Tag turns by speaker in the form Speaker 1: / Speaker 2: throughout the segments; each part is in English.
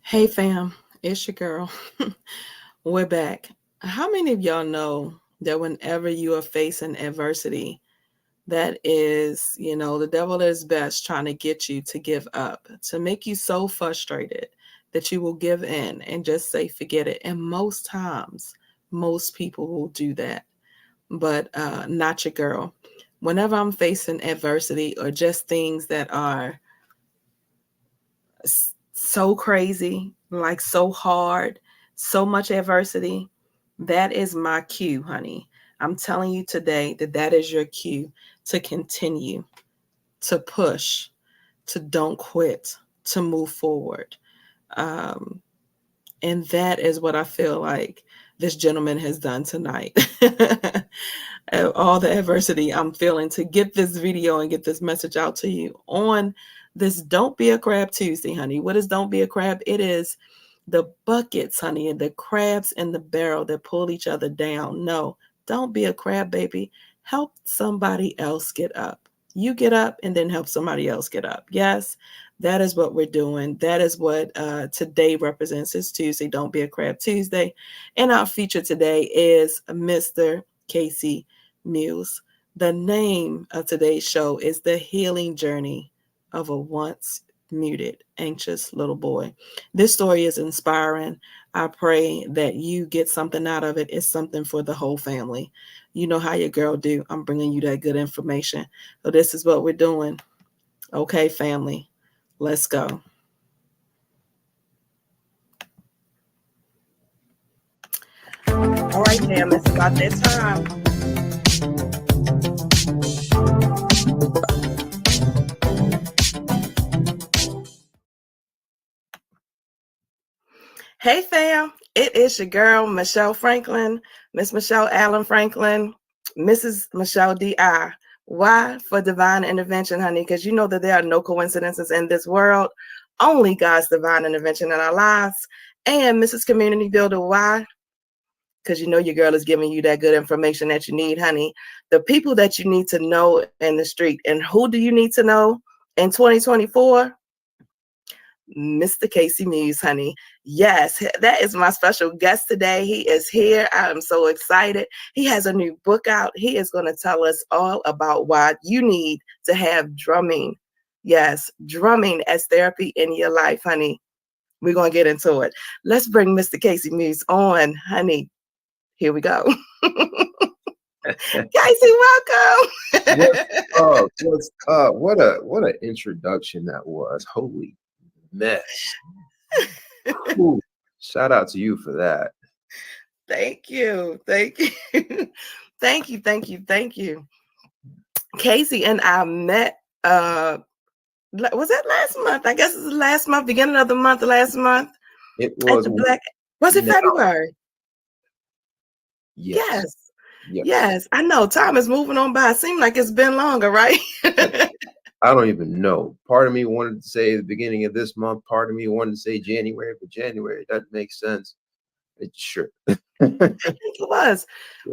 Speaker 1: Hey fam, it's your girl. We're back. How many of y'all know that whenever you are facing adversity, that is, the devil is best trying to get you to give up, to make you so frustrated that you will give in and just say, forget it. And most times, most people will do that, but not your girl. Whenever I'm facing adversity or just things that are so crazy, like so hard, so much adversity, that is my cue, honey. I'm telling you today that that is your cue to continue, to push, to don't quit, to move forward. Um, and that is what I feel like this gentleman has done tonight. All the adversity I'm feeling to get this video and get this message out to you on this Don't Be a Crab Tuesday, honey. What is Don't Be a Crab? It is the buckets, honey, and the crabs in the barrel that pull each other down. No, don't be a crab, baby. Help somebody else get up. You get up and then help somebody else get up. Yes, that is what we're doing. That is what today represents. It's Tuesday. Don't be a crab Tuesday. And our feature today is Mr. Casey Muze. The name of today's show is The Healing Journey of a Once Muted, Anxious Little Boy. This story is inspiring. I pray that you get something out of it. It's something for the whole family. You know how your girl do. I'm bringing you that good information. So this is what we're doing. Okay, family, let's go. All right, fam, it's about that time. Hey, fam, it is your girl, Michelle Franklin, Miss Michelle Allen Franklin, Mrs. Michelle D.I. Why? For divine intervention, honey, because you know that there are no coincidences in this world, only God's divine intervention in our lives. And Mrs. Community Builder, why? Because you know your girl is giving you that good information that you need, honey. The people that you need to know in the street. And who do you need to know in 2024? Mr. Casey Muze, honey. Yes, that is my special guest today. He is here. I am so excited. He has a new book out. He is going to tell us all about why you need to have drumming. Yes, drumming as therapy in your life, honey. We're going to get into it. Let's bring Mr. Casey Muze on, honey. Here we go. Casey, welcome.
Speaker 2: What's up? What an introduction that was. Holy mess. Ooh, shout out to you for that.
Speaker 1: Thank you. Thank you. Thank you. Thank you. Thank you. Casey and I met was that last month? I guess it was last month, beginning of the month, last month.
Speaker 2: It
Speaker 1: At
Speaker 2: was
Speaker 1: the Black, was it
Speaker 2: now.
Speaker 1: February?
Speaker 2: Yes.
Speaker 1: Yes. I know. Time is moving on by. It seems like it's been longer, right?
Speaker 2: I don't even know. Part of me wanted to say the beginning of this month. Part of me wanted to say January, but January doesn't make sense. It's sure.
Speaker 1: I think it was.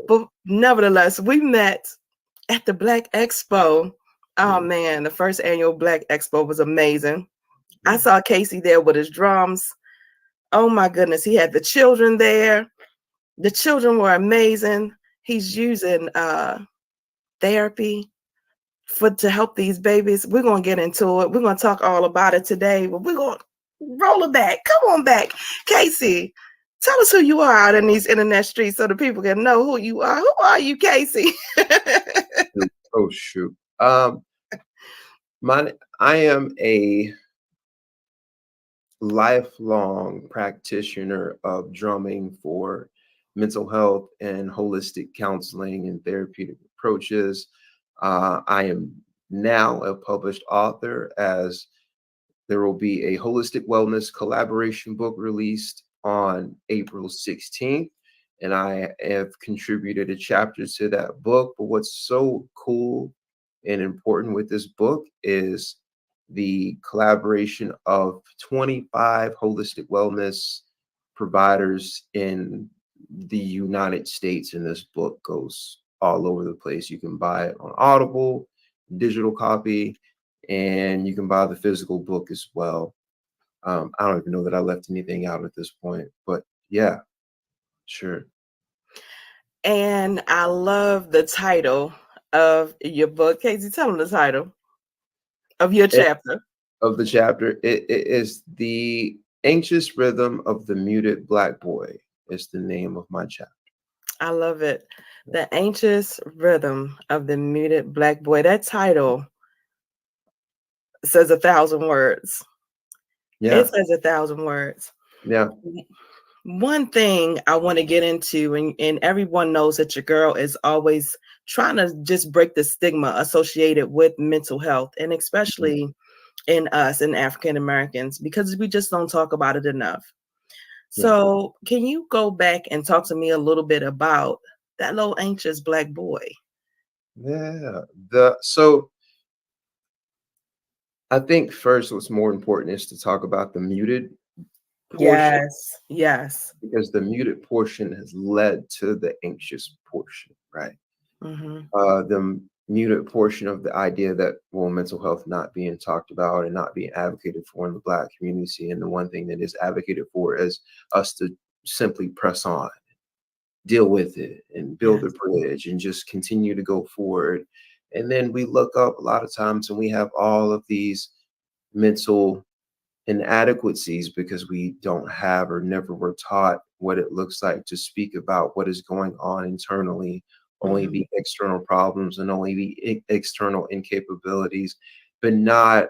Speaker 1: But nevertheless, we met at the Black Expo. Oh man, the first annual Black Expo was amazing. I saw Casey there with his drums. Oh my goodness, he had the children there. The children were amazing. He's using therapy to help these babies. We're gonna get into it. We're gonna talk all about it today, but we're gonna roll it back. Come on back, Casey. Tell us who you are out in these internet streets so the people can know who you are. Who are you, Casey?
Speaker 2: Oh shoot. I am a lifelong practitioner of drumming for mental health and holistic counseling and therapeutic approaches. I am now a published author, as there will be a holistic wellness collaboration book released on April 16th. And I have contributed a chapter to that book. But what's so cool and important with this book is the collaboration of 25 holistic wellness providers in the United States. And this book goes all over the place. You can buy it on Audible, digital copy, and you can buy the physical book as well. I don't even know that I left anything out at this point, but yeah, sure.
Speaker 1: And I love the title of your book. Casey, tell them the title of your
Speaker 2: It,
Speaker 1: chapter.
Speaker 2: of the chapter, it is the anxious rhythm of the muted black boy. Is the name of my chapter.
Speaker 1: I love it. The anxious rhythm of the muted black boy. That title says 1,000 words. It
Speaker 2: Yeah,
Speaker 1: says 1,000 words.
Speaker 2: yeah,
Speaker 1: One thing I want to get into, and everyone knows that your girl is always trying to just break the stigma associated with mental health, and
Speaker 2: mhm,
Speaker 1: especially in us, in African Americans, because we just don't talk about it enough.
Speaker 2: yeah,
Speaker 1: So, can you go back and talk to me a little bit about that little anxious black boy?
Speaker 2: yeah. So I think first, what's more important is to talk about the muted portion,
Speaker 1: Yes, yes.
Speaker 2: because the muted portion has led to the anxious portion, right?
Speaker 1: Mm-hmm.
Speaker 2: The muted portion of the idea that, well, mental health not being talked about and not being advocated for in the Black community, and the one thing that is advocated for is us to simply press on, deal with it, and build a
Speaker 1: Yes,
Speaker 2: bridge, and just continue to go forward. And then we look up a lot of times, and we have all of these mental inadequacies because we don't have or never were taught what it looks like to speak about what is going on internally, only
Speaker 1: mm-hmm.
Speaker 2: the external problems and only the external incapabilities, but not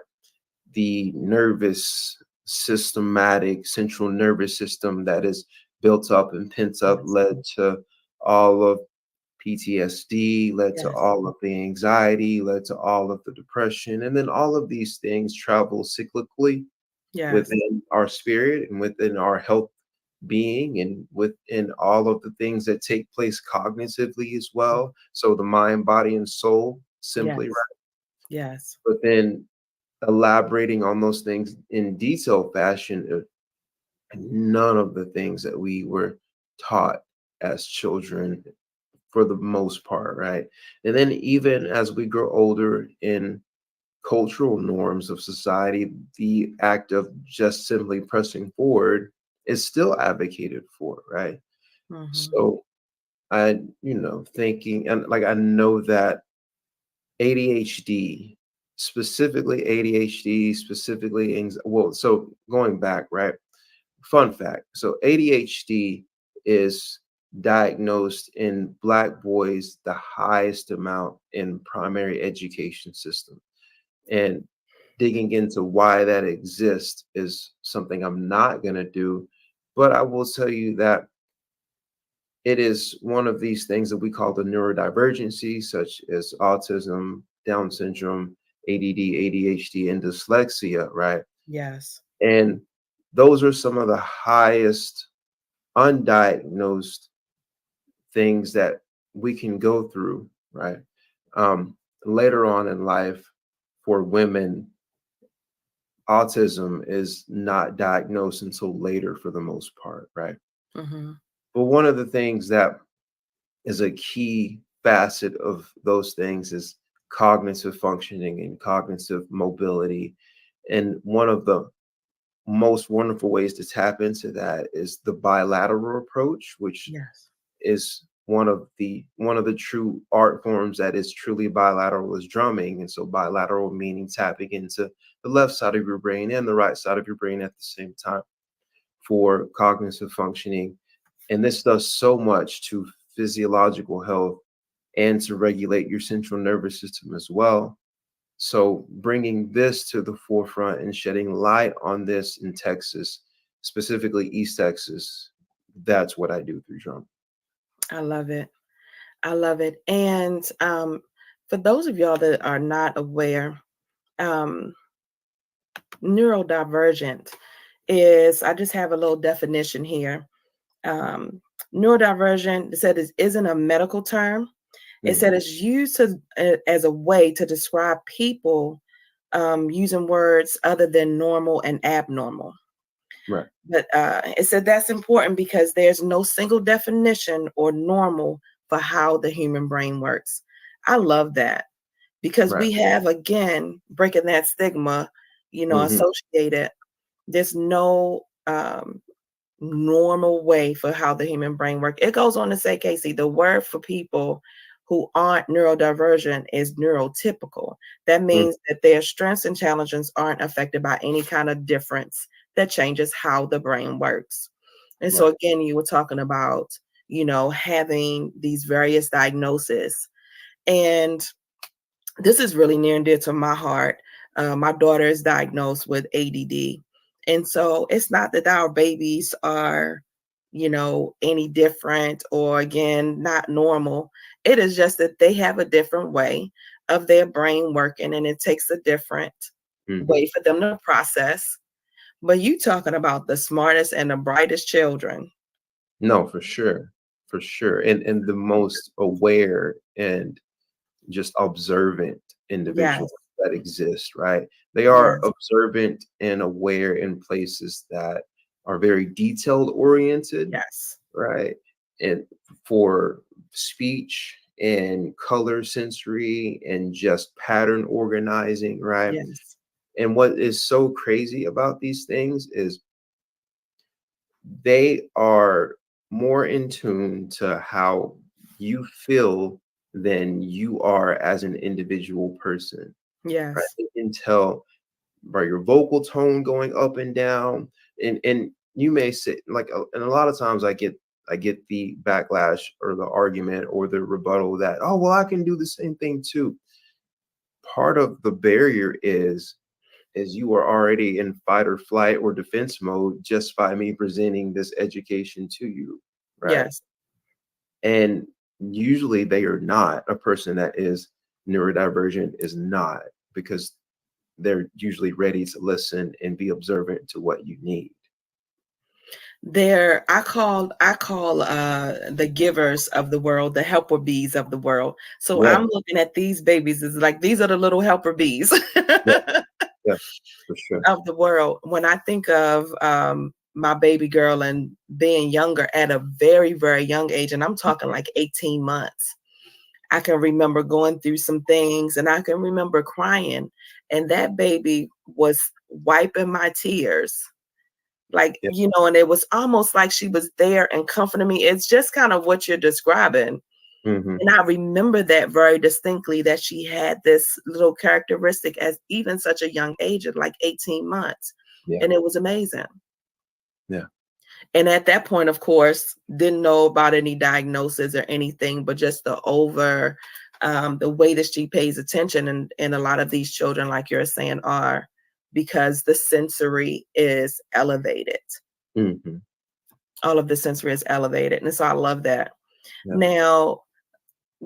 Speaker 2: the nervous, systematic central nervous system that is built up and pent up,
Speaker 1: Yes,
Speaker 2: led to all of PTSD, led to
Speaker 1: yes,
Speaker 2: all of the anxiety, led to all of the depression. And then all of these things travel cyclically
Speaker 1: yes,
Speaker 2: within our spirit and within our health being and within all of the things that take place cognitively as well. So the mind, body, and soul simply,
Speaker 1: yes,
Speaker 2: right?
Speaker 1: yes.
Speaker 2: But then elaborating on those things in detailed fashion, none of the things that we were taught as children for the most part, right? And then even as we grow older in cultural norms of society, the act of just simply pressing forward is still advocated for, right?
Speaker 1: Mm-hmm.
Speaker 2: So I, thinking, and like I know that ADHD, specifically, well, so going back, right? Fun fact. So ADHD is diagnosed in Black boys the highest amount in primary education system. And digging into why that exists is something I'm not going to do. But I will tell you that it is one of these things that we call the neurodivergency, such as autism, Down syndrome, ADD, ADHD, and dyslexia, right?
Speaker 1: Yes.
Speaker 2: And those are some of the highest undiagnosed things that we can go through, right? Later on in life, for women, autism is not diagnosed until later for the most part, right?
Speaker 1: Mm-hmm.
Speaker 2: But one of the things that is a key facet of those things is cognitive functioning and cognitive mobility. And one of the most wonderful ways to tap into that is the bilateral approach, which
Speaker 1: Yes.
Speaker 2: is one of the true art forms that is truly bilateral is drumming. And so bilateral meaning tapping into the left side of your brain and the right side of your brain at the same time for cognitive functioning. And this does so much to physiological health and to regulate your central nervous system as well. So bringing this to the forefront and shedding light on this in Texas, specifically East Texas, that's what I do through drumming.
Speaker 1: I love it. I love it. And for those of y'all that are not aware, um, neurodivergent is, I just have a little definition here. Um, Neurodivergent, it said, isn't a medical term. It
Speaker 2: Mhm.
Speaker 1: said it's used as a way to describe people using words other than normal and abnormal.
Speaker 2: Right,
Speaker 1: But it said that's important because there's no single definition or normal for how the human brain works. I love that because
Speaker 2: right.
Speaker 1: we have, again, breaking that stigma,
Speaker 2: Mhm.
Speaker 1: associated. There's no normal way for how the human brain works. It goes on to say, Casey, the word for people who aren't neurodivergent is neurotypical. That
Speaker 2: Mm,
Speaker 1: means that their strengths and challenges aren't affected by any kind of difference that changes how the brain works. And so
Speaker 2: right.
Speaker 1: again, you were talking about, having these various diagnoses. And this is really near and dear to my heart. My daughter is diagnosed with ADD. And so it's not that our babies are, any different or, again, not normal. It is just that they have a different way of their brain working, and it takes a different
Speaker 2: Mhm.
Speaker 1: way for them to process. But you talking about the smartest and the brightest children.
Speaker 2: No, for sure, and the most aware and just observant
Speaker 1: Yes,
Speaker 2: individuals that exist, right? They are
Speaker 1: yes,
Speaker 2: observant and aware in places that are very detailed oriented,
Speaker 1: yes,
Speaker 2: right? And for speech and color sensory and just pattern organizing, right?
Speaker 1: yes,
Speaker 2: And what is so crazy about these things is they are more in tune to how you feel than you are as an individual person, right?
Speaker 1: yes,
Speaker 2: They can tell by your vocal tone going up and down, and you may say like, and a lot of times I get the backlash or the argument or the rebuttal that, oh well, I can do the same thing too. Part of the barrier is you are already in fight or flight or defense mode just by me presenting this education to you, right?
Speaker 1: yes.
Speaker 2: And usually they are not. A person that is neurodivergent is not, because they're usually ready to listen and be observant to what you need.
Speaker 1: I call the givers of the world the helper bees of the world. So
Speaker 2: Yeah,
Speaker 1: I'm looking at these babies as like these are the little helper bees
Speaker 2: yeah, yeah, for sure.
Speaker 1: of the world. When I think of my baby girl and being younger at a very, very young age, and I'm talking like 18 months, I can remember going through some things and I can remember crying. And that baby was wiping my tears, like,
Speaker 2: Yeah.
Speaker 1: and it was almost like she was there and comforting me. It's just kind of what you're describing.
Speaker 2: Hmm.
Speaker 1: And I remember that very distinctly, that she had this little characteristic as even such a young age of like 18 months.
Speaker 2: Yeah.
Speaker 1: And it was amazing.
Speaker 2: Yeah.
Speaker 1: And at that point, of course, didn't know about any diagnosis or anything, but just the way that she pays attention. And a lot of these children, like you're saying, are because the sensory is elevated.
Speaker 2: Hmm.
Speaker 1: All of the sensory is elevated. And so I love that.
Speaker 2: Yeah.
Speaker 1: Now,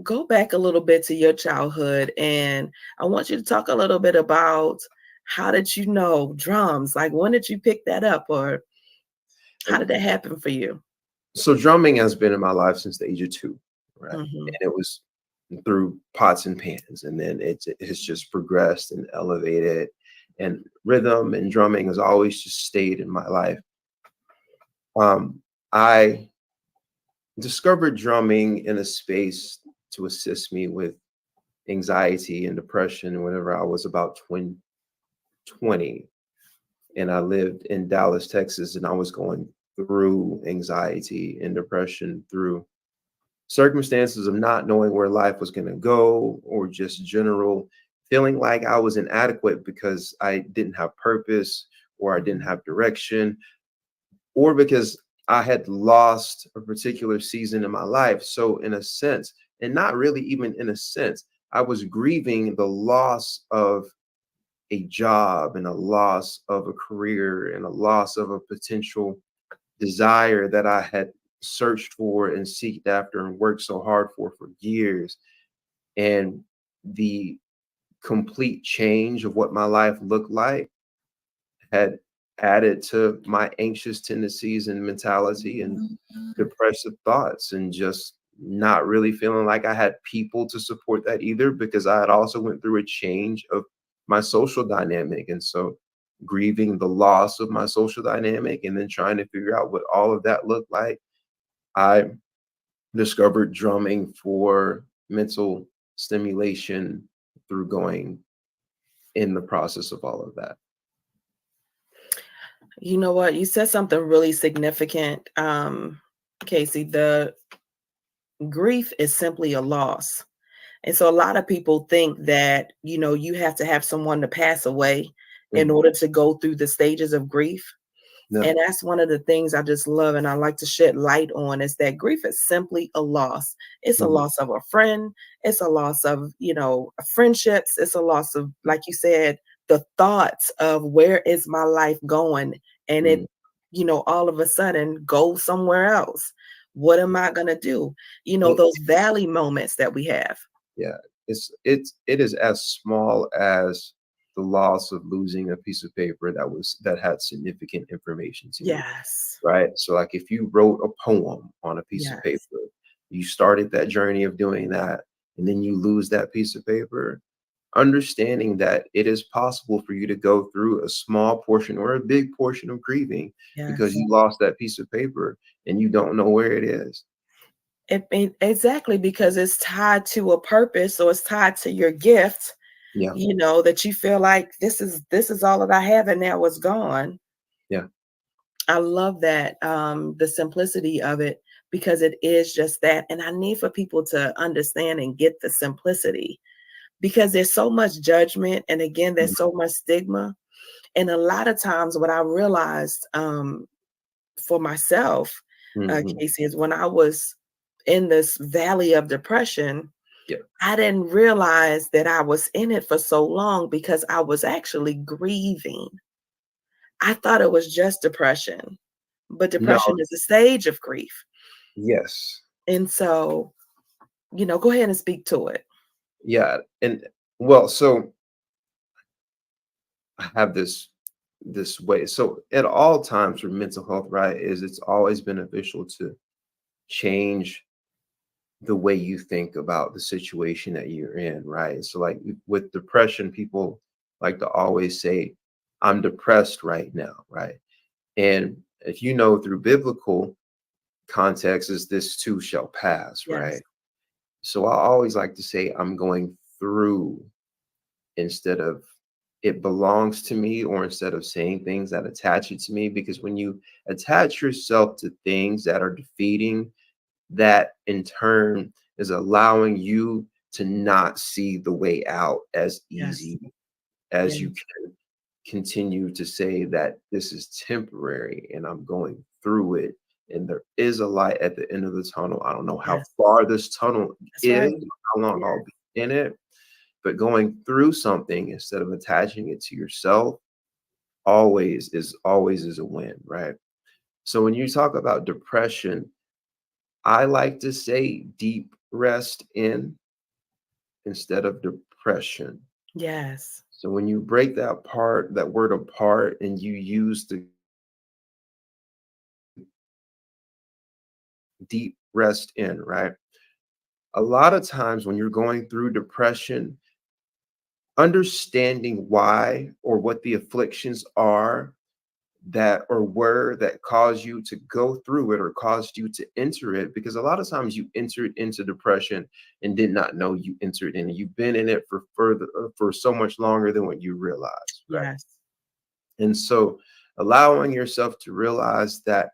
Speaker 1: go back a little bit to your childhood, and I want you to talk a little bit about how did you know drums? Like, when did you pick that up, or how did that happen for you?
Speaker 2: So drumming has been in my life since the age of 2, right?
Speaker 1: Hmm.
Speaker 2: And it was through pots and pans, and then it's just progressed and elevated, and rhythm and drumming has always just stayed in my life. I discovered drumming in a space to assist me with anxiety and depression whenever I was about 20, and I lived in Dallas, Texas, and I was going through anxiety and depression through circumstances of not knowing where life was going to go, or just general feeling like I was inadequate because I didn't have purpose, or I didn't have direction, or because I had lost a particular season in my life. So, in a sense, and not really even in a sense, I was grieving the loss of a job and a loss of a career and a loss of a potential desire that I had searched for and seeked after and worked so hard for years. And the complete change of what my life looked like had added to my anxious tendencies and mentality and depressive thoughts, and just not really feeling like I had people to support that either, because I had also went through a change of my social dynamic. And so grieving the loss of my social dynamic and then trying to figure out what all of that looked like, I discovered drumming for mental stimulation through going in the process of all of that.
Speaker 1: You know what? You said something really significant, Casey. The grief is simply a loss. And so a lot of people think that, you have to have someone to pass away in
Speaker 2: Mhm.
Speaker 1: order to go through the stages of grief. And
Speaker 2: No.
Speaker 1: that's one of the things I just love and I like to shed light on is that grief is simply a loss. It's a
Speaker 2: Mhm.
Speaker 1: loss of a friend. It's a loss of, friendships. It's a loss of, like you said, the thoughts of where is my life going? And it,
Speaker 2: Mhm.
Speaker 1: all of a sudden goes somewhere else. What am I going to do?
Speaker 2: And
Speaker 1: Those valley moments that we have.
Speaker 2: yeah, it is as small as the loss of losing a piece of paper that had significant information to you,
Speaker 1: Yes.
Speaker 2: right? So like if you wrote a poem on a piece of
Speaker 1: Yes.
Speaker 2: paper, you started that journey of doing that, and then you lose that piece of paper, understanding that it is possible for you to go through a small portion or a big portion of grieving because
Speaker 1: Yes.
Speaker 2: you lost that piece of paper and you don't know where it is.
Speaker 1: Exactly, because it's tied to a purpose or it's tied to your gift,
Speaker 2: Yeah,
Speaker 1: that you feel like this is all that I have and now it's gone.
Speaker 2: yeah.
Speaker 1: I love that, the simplicity of it because it is just that. And I need for people to understand and get the simplicity because there's so much judgment. And again,
Speaker 2: Mhm.
Speaker 1: there's so much stigma. And a lot of times what I realized for myself,
Speaker 2: Mhm.
Speaker 1: Casey, is when I was in this valley of depression,
Speaker 2: Yeah.
Speaker 1: I didn't realize that I was in it for so long because I was actually grieving. I thought it was just depression, but
Speaker 2: No,
Speaker 1: depression is a stage of grief.
Speaker 2: yes.
Speaker 1: And so, go ahead and speak to it.
Speaker 2: Yeah, and well, so I have this way. So at all times for mental health, right, is it's always beneficial to change the way you think about the situation that you're in, right? So like with depression, people like to always say, I'm depressed right now, right? And if you know through biblical context is this too shall pass,
Speaker 1: Yes.
Speaker 2: right? So I always like to say I'm going through instead of it belongs to me, or instead of saying things that attach it to me, because when you attach yourself to things that are defeating, that in turn is allowing you to not see the way out as
Speaker 1: Yes.
Speaker 2: easy as you
Speaker 1: Yes.
Speaker 2: can continue to say that this is temporary and I'm going through it and there is a light at the end of the tunnel. I don't know how
Speaker 1: Yes.
Speaker 2: far this tunnel
Speaker 1: That's
Speaker 2: is,
Speaker 1: right.
Speaker 2: or how long
Speaker 1: Yeah.
Speaker 2: I'll be in it, but going through something instead of attaching it to yourself always is a win, right? So when you talk about depression, I like to say deep rest in instead of depression.
Speaker 1: Yes.
Speaker 2: So when you break that word apart and you use the deep rest in, right? A lot of times when you're going through depression, understanding why or what the afflictions are that or were that caused you to go through it or caused you to enter it, because a lot of times you entered into depression and did not know you entered in it. You've been in it for so much longer than what you realize, right?
Speaker 1: Yes.
Speaker 2: And so allowing yourself to realize that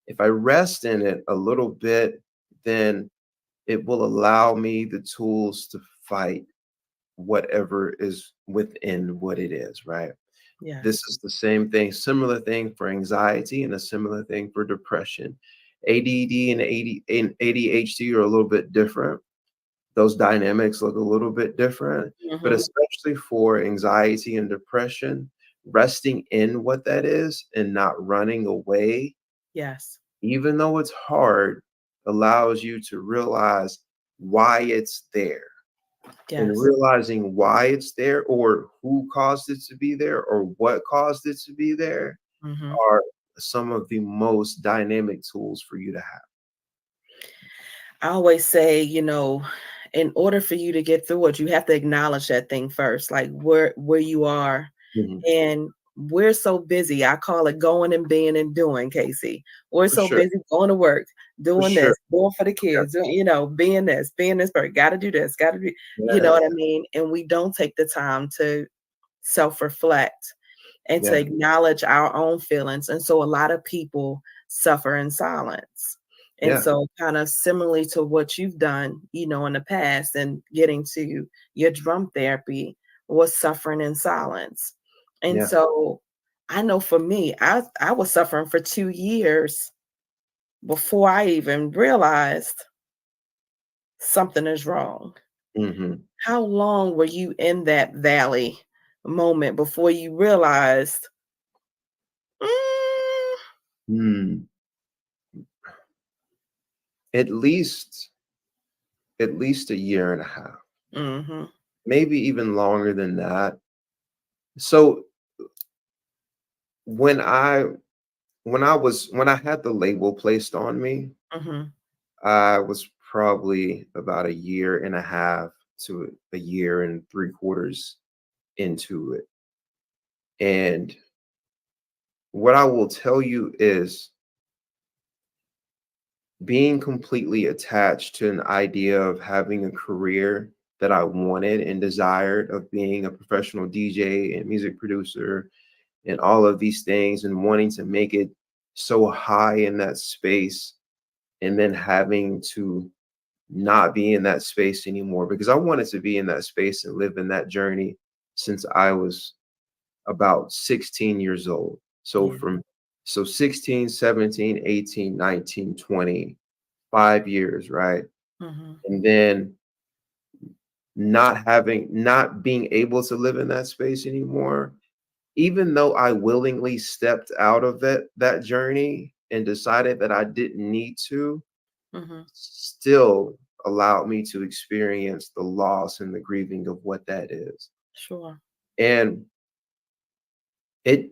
Speaker 2: if I rest in it a little bit, then it will allow me the tools to fight whatever is within what it is, right? This
Speaker 1: Yes.
Speaker 2: is the same thing, similar thing for anxiety and a similar thing for depression. ADD and ADHD are a little bit different. Those dynamics look a little bit different, but
Speaker 1: Hmm.
Speaker 2: especially for anxiety and depression, resting in what that is and not running away,
Speaker 1: Yes.
Speaker 2: even though it's hard, allows you to realize why it's there. And
Speaker 1: Yes.
Speaker 2: realizing why it's there or who caused it to be there or what caused it to be there
Speaker 1: Hmm.
Speaker 2: are some of the most dynamic tools for you to have.
Speaker 1: I always say, in order for you to get through it, you have to acknowledge that thing first, like where you are.
Speaker 2: Mhm.
Speaker 1: And we're so busy. I call it going and being and doing, Casey. We're
Speaker 2: For
Speaker 1: so
Speaker 2: sure.
Speaker 1: busy going to work,
Speaker 2: For
Speaker 1: doing
Speaker 2: sure.
Speaker 1: this, doing for the
Speaker 2: Yeah.
Speaker 1: kids, being this person, gotta do this, gotta do, you know
Speaker 2: Yeah.
Speaker 1: what I mean? And we don't take the time to self-reflect. and to
Speaker 2: Yeah.
Speaker 1: acknowledge our own feelings. And so a lot of people suffer in silence. And
Speaker 2: Yeah.
Speaker 1: so kind of similarly to what you've done, in the past and getting to your drum therapy was suffering in silence. And
Speaker 2: Yeah.
Speaker 1: so I know for me, I was suffering for 2 years before I even realized something is wrong.
Speaker 2: Hmm.
Speaker 1: How long were you in that valley moment before you realized, mm,
Speaker 2: Mm. At least, at least a year and a half,
Speaker 1: mm-hmm,
Speaker 2: maybe even longer than that. So when I when I had the label placed on me,
Speaker 1: mm-hmm,
Speaker 2: I was probably about a year and a half to a year and 3/4 into it. And what I will tell you is being completely attached to an idea of having a career that I wanted and desired of being a professional DJ and music producer and all of these things and wanting to make it so high in that space and then having to not be in that space anymore because I wanted to be in that space and live in that journey since I was about 16 years old. So
Speaker 1: yeah,
Speaker 2: from 16, 17, 18, 19, 20, 5 years, right?
Speaker 1: mm-hmm,
Speaker 2: And then not being able to live in that space anymore, even though I willingly stepped out of that journey and decided that I didn't need to,
Speaker 1: mm-hmm,
Speaker 2: still allowed me to experience the loss and the grieving of what that is.
Speaker 1: sure,
Speaker 2: And it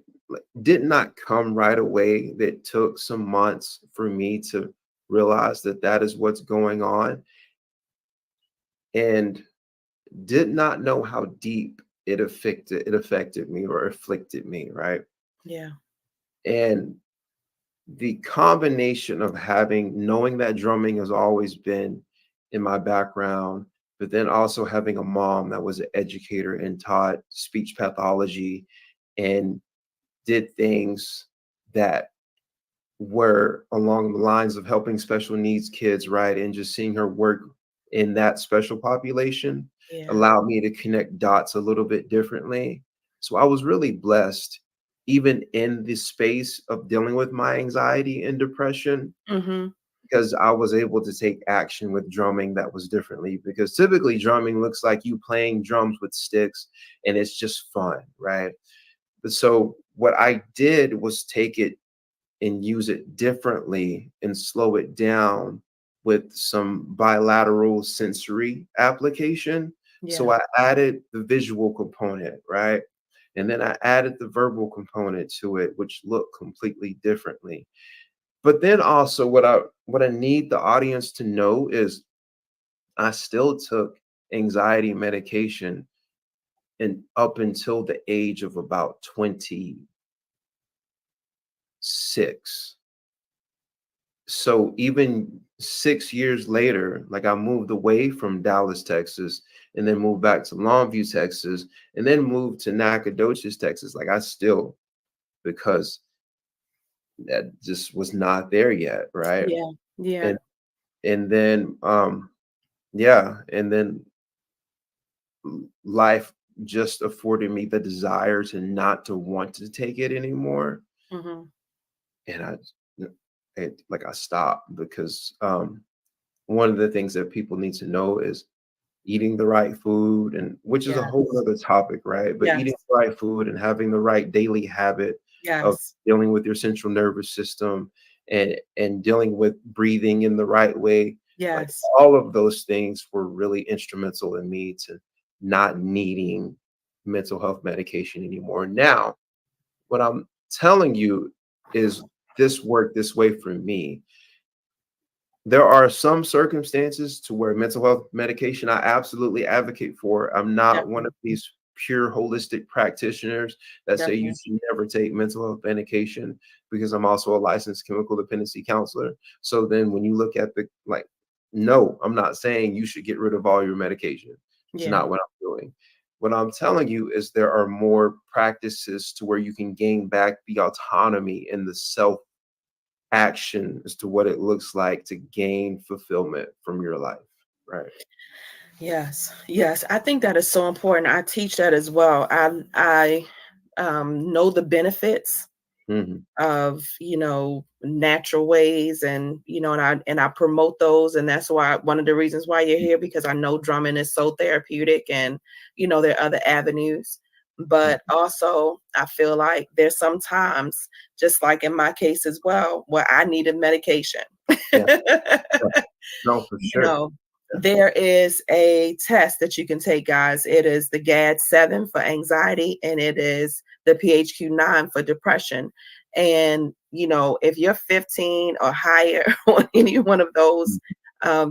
Speaker 2: did not come right away. That took some months for me to realize that that is what's going on and did not know how deep it affected me or afflicted me, right?
Speaker 1: yeah,
Speaker 2: And the combination of knowing that drumming has always been in my background, but then also having a mom that was an educator and taught speech pathology and did things that were along the lines of helping special needs kids, right? And just seeing her work in that special population
Speaker 1: yeah,
Speaker 2: allowed me to connect dots a little bit differently. So I was really blessed, even in the space of dealing with my anxiety and depression,
Speaker 1: mm-hmm,
Speaker 2: because I was able to take action with drumming that was differently. Because typically, drumming looks like you playing drums with sticks and it's just fun, right? But so what I did was take it and use it differently and slow it down with some bilateral sensory application.
Speaker 1: yeah,
Speaker 2: So I added the visual component, right? And then I added the verbal component to it, which looked completely differently. But then also what I need the audience to know is I still took anxiety medication and up until the age of about 26. So even 6 years later, like I moved away from Dallas, Texas, and then moved back to Longview, Texas, and then moved to Nacogdoches, Texas. Like I still, because that just was not there yet, right?
Speaker 1: yeah, yeah,
Speaker 2: And and then yeah, and then life just afforded me the desire to not to want to take it anymore.
Speaker 1: mm-hmm,
Speaker 2: And I stopped because one of the things that people need to know is eating the right food, and which is a whole
Speaker 1: yes,
Speaker 2: other topic, right? But eating
Speaker 1: yes,
Speaker 2: the right food and having the right daily habit of
Speaker 1: yes,
Speaker 2: dealing with your central nervous system and dealing with breathing in the right way, like
Speaker 1: yes,
Speaker 2: all of those things were really instrumental in me to not needing mental health medication anymore. Now, what I'm telling you is this worked this way for me. There are some circumstances to where mental health medication I absolutely advocate for. I'm not one
Speaker 1: definitely,
Speaker 2: of these pure holistic practitioners that say you
Speaker 1: definitely,
Speaker 2: should never take mental health medication because I'm also a licensed chemical dependency counselor. So then when you look at no, I'm not saying you should get rid of all your medication. It's
Speaker 1: yeah,
Speaker 2: not what I'm doing. what I'm telling you is there are more practices to where you can gain back the autonomy and the self action as to what it looks like to gain fulfillment from your life. Right.
Speaker 1: Yes, yes. I think that is so important. I teach that as well. I know the benefits
Speaker 2: Hmm.
Speaker 1: of, natural ways, and and I promote those, and that's why one of the reasons why you're here, because I know drumming is so therapeutic, and there are other avenues. But also I feel like there's sometimes, just like in my case as well, where I needed medication.
Speaker 2: Yeah. Yeah. No, for
Speaker 1: you
Speaker 2: sure.
Speaker 1: know, there is a test that you can take, guys. It is the GAD-7 for anxiety, and it is the PHQ-9 for depression. And, if you're 15 or higher on any one of those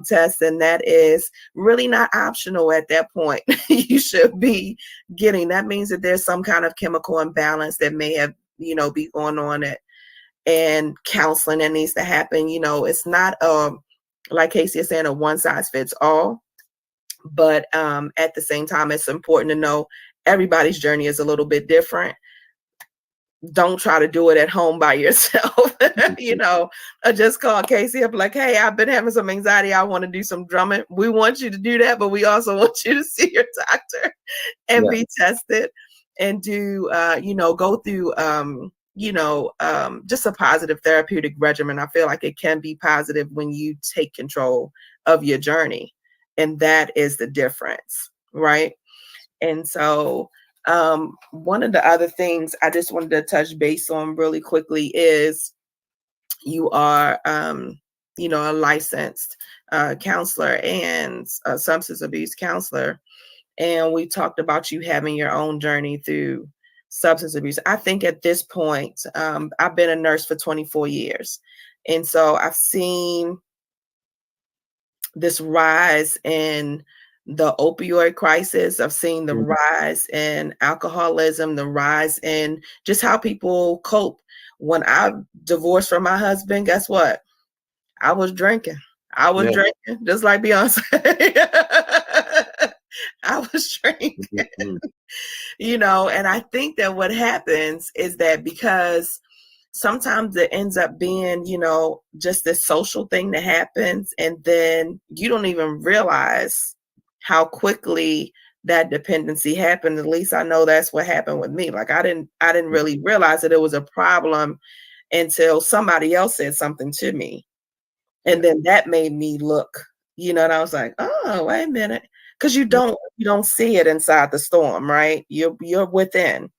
Speaker 1: tests, then that is really not optional at that point. You should be getting, that means that there's some kind of chemical imbalance that may have, be going on it, and counseling that needs to happen. It's not like Casey is saying, a one size fits all, but at the same time, it's important to know everybody's journey is a little bit different. Don't try to do it at home by yourself. I just call Casey up like, hey, I've been having some anxiety, I want to do some drumming. We want you to do that, but we also want you to see your doctor and
Speaker 2: Yeah.
Speaker 1: be tested, and do go through just a positive therapeutic regimen. I feel like it can be positive when you take control of your journey, and that is the difference, right? And so one of the other things I just wanted to touch base on really quickly is, you are a licensed counselor and a substance abuse counselor, and we talked about you having your own journey through substance abuse. I think at this point, I've been a nurse for 24 years. And so I've seen this rise in the opioid crisis. I've seen the
Speaker 2: Mhm.
Speaker 1: rise in alcoholism, the rise in just how people cope. When I divorced from my husband, guess what? I was drinking. I was
Speaker 2: Yeah.
Speaker 1: drinking, just like Beyonce. I was drinking.
Speaker 2: Mhm.
Speaker 1: And I think that what happens is that, because sometimes it ends up being, just this social thing that happens, and then you don't even realize how quickly that dependency happened. At least I know that's what happened with me. Like, I didn't really realize that it was a problem until somebody else said something to me.
Speaker 2: Yeah.
Speaker 1: And then that made me look, and I was like, oh, wait a minute. Because you
Speaker 2: Yeah.
Speaker 1: don't see it inside the storm, right? You're within.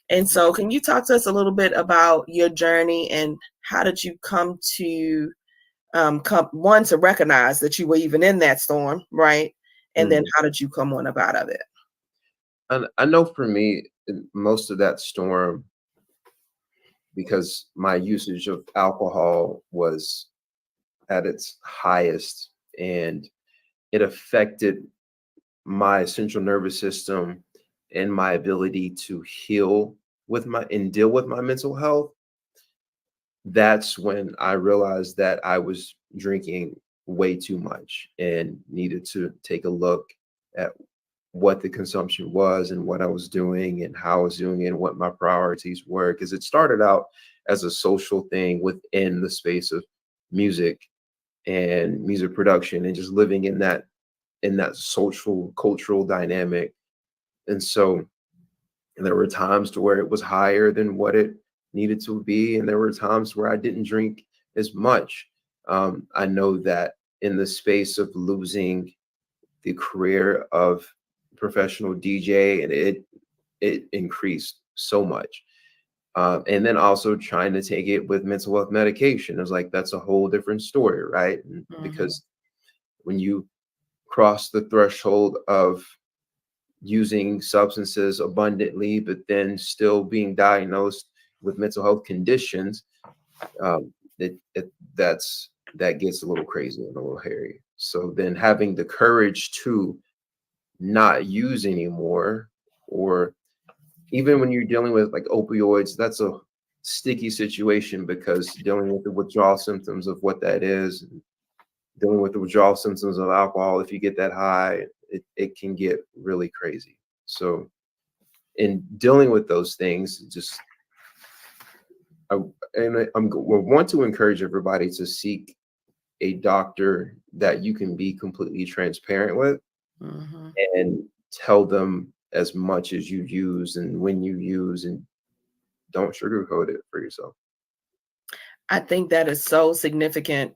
Speaker 1: And so can you talk to us a little bit about your journey, and how did you come to one, to recognize that you were even in that storm, right? And then
Speaker 2: Mhm.
Speaker 1: how did you come on about of it?
Speaker 2: And I know for me, most of that storm, because my usage of alcohol was at its highest, and it affected my central nervous system and my ability to heal with my and deal with my mental health. That's when I realized that I was drinking way too much and needed to take a look at what the consumption was and what I was doing and how I was doing it and what my priorities were. Because it started out as a social thing within the space of music and music production and just living in that social cultural dynamic. And so there were times to where it was higher than what it needed to be, and there were times where I didn't drink as much. I know that in the space of losing the career of professional DJ, and it increased so much. And then also trying to take it with mental health medication. It was like that's a whole different story, right?
Speaker 1: Mhm.
Speaker 2: Because when you cross the threshold of using substances abundantly, but then still being diagnosed with mental health conditions, that gets a little crazy and a little hairy. So then having the courage to not use anymore, or even when you're dealing with like opioids, that's a sticky situation because dealing with the withdrawal symptoms of what that is, dealing with the withdrawal symptoms of alcohol, if you get that high, it can get really crazy. So in dealing with those things, just I, want to encourage everybody to seek a doctor that you can be completely transparent with
Speaker 1: Mhm.
Speaker 2: and tell them as much as you use and when you use, and don't sugarcoat it for yourself.
Speaker 1: I think that is so significant.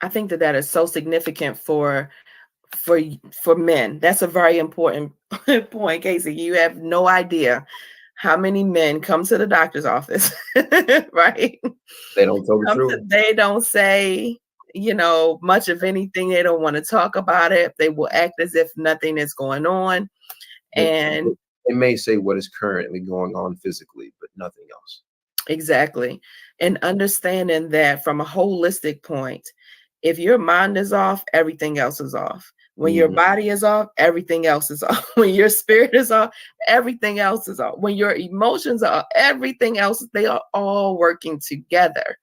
Speaker 1: I think that that is so significant for for men. That's a very important point, Casey. You have no idea how many men come to the doctor's office, right?
Speaker 2: They don't tell the truth.
Speaker 1: They don't say, much of anything. They don't want to talk about it. They will act as if nothing is going on.
Speaker 2: They,
Speaker 1: And
Speaker 2: they may say what is currently going on physically, but nothing else.
Speaker 1: exactly. And understanding that from a holistic point, if your mind is off, everything else is off. When your body is off, everything else is off. When your spirit is off, everything else is off. When your emotions are off, everything else, they are all working together.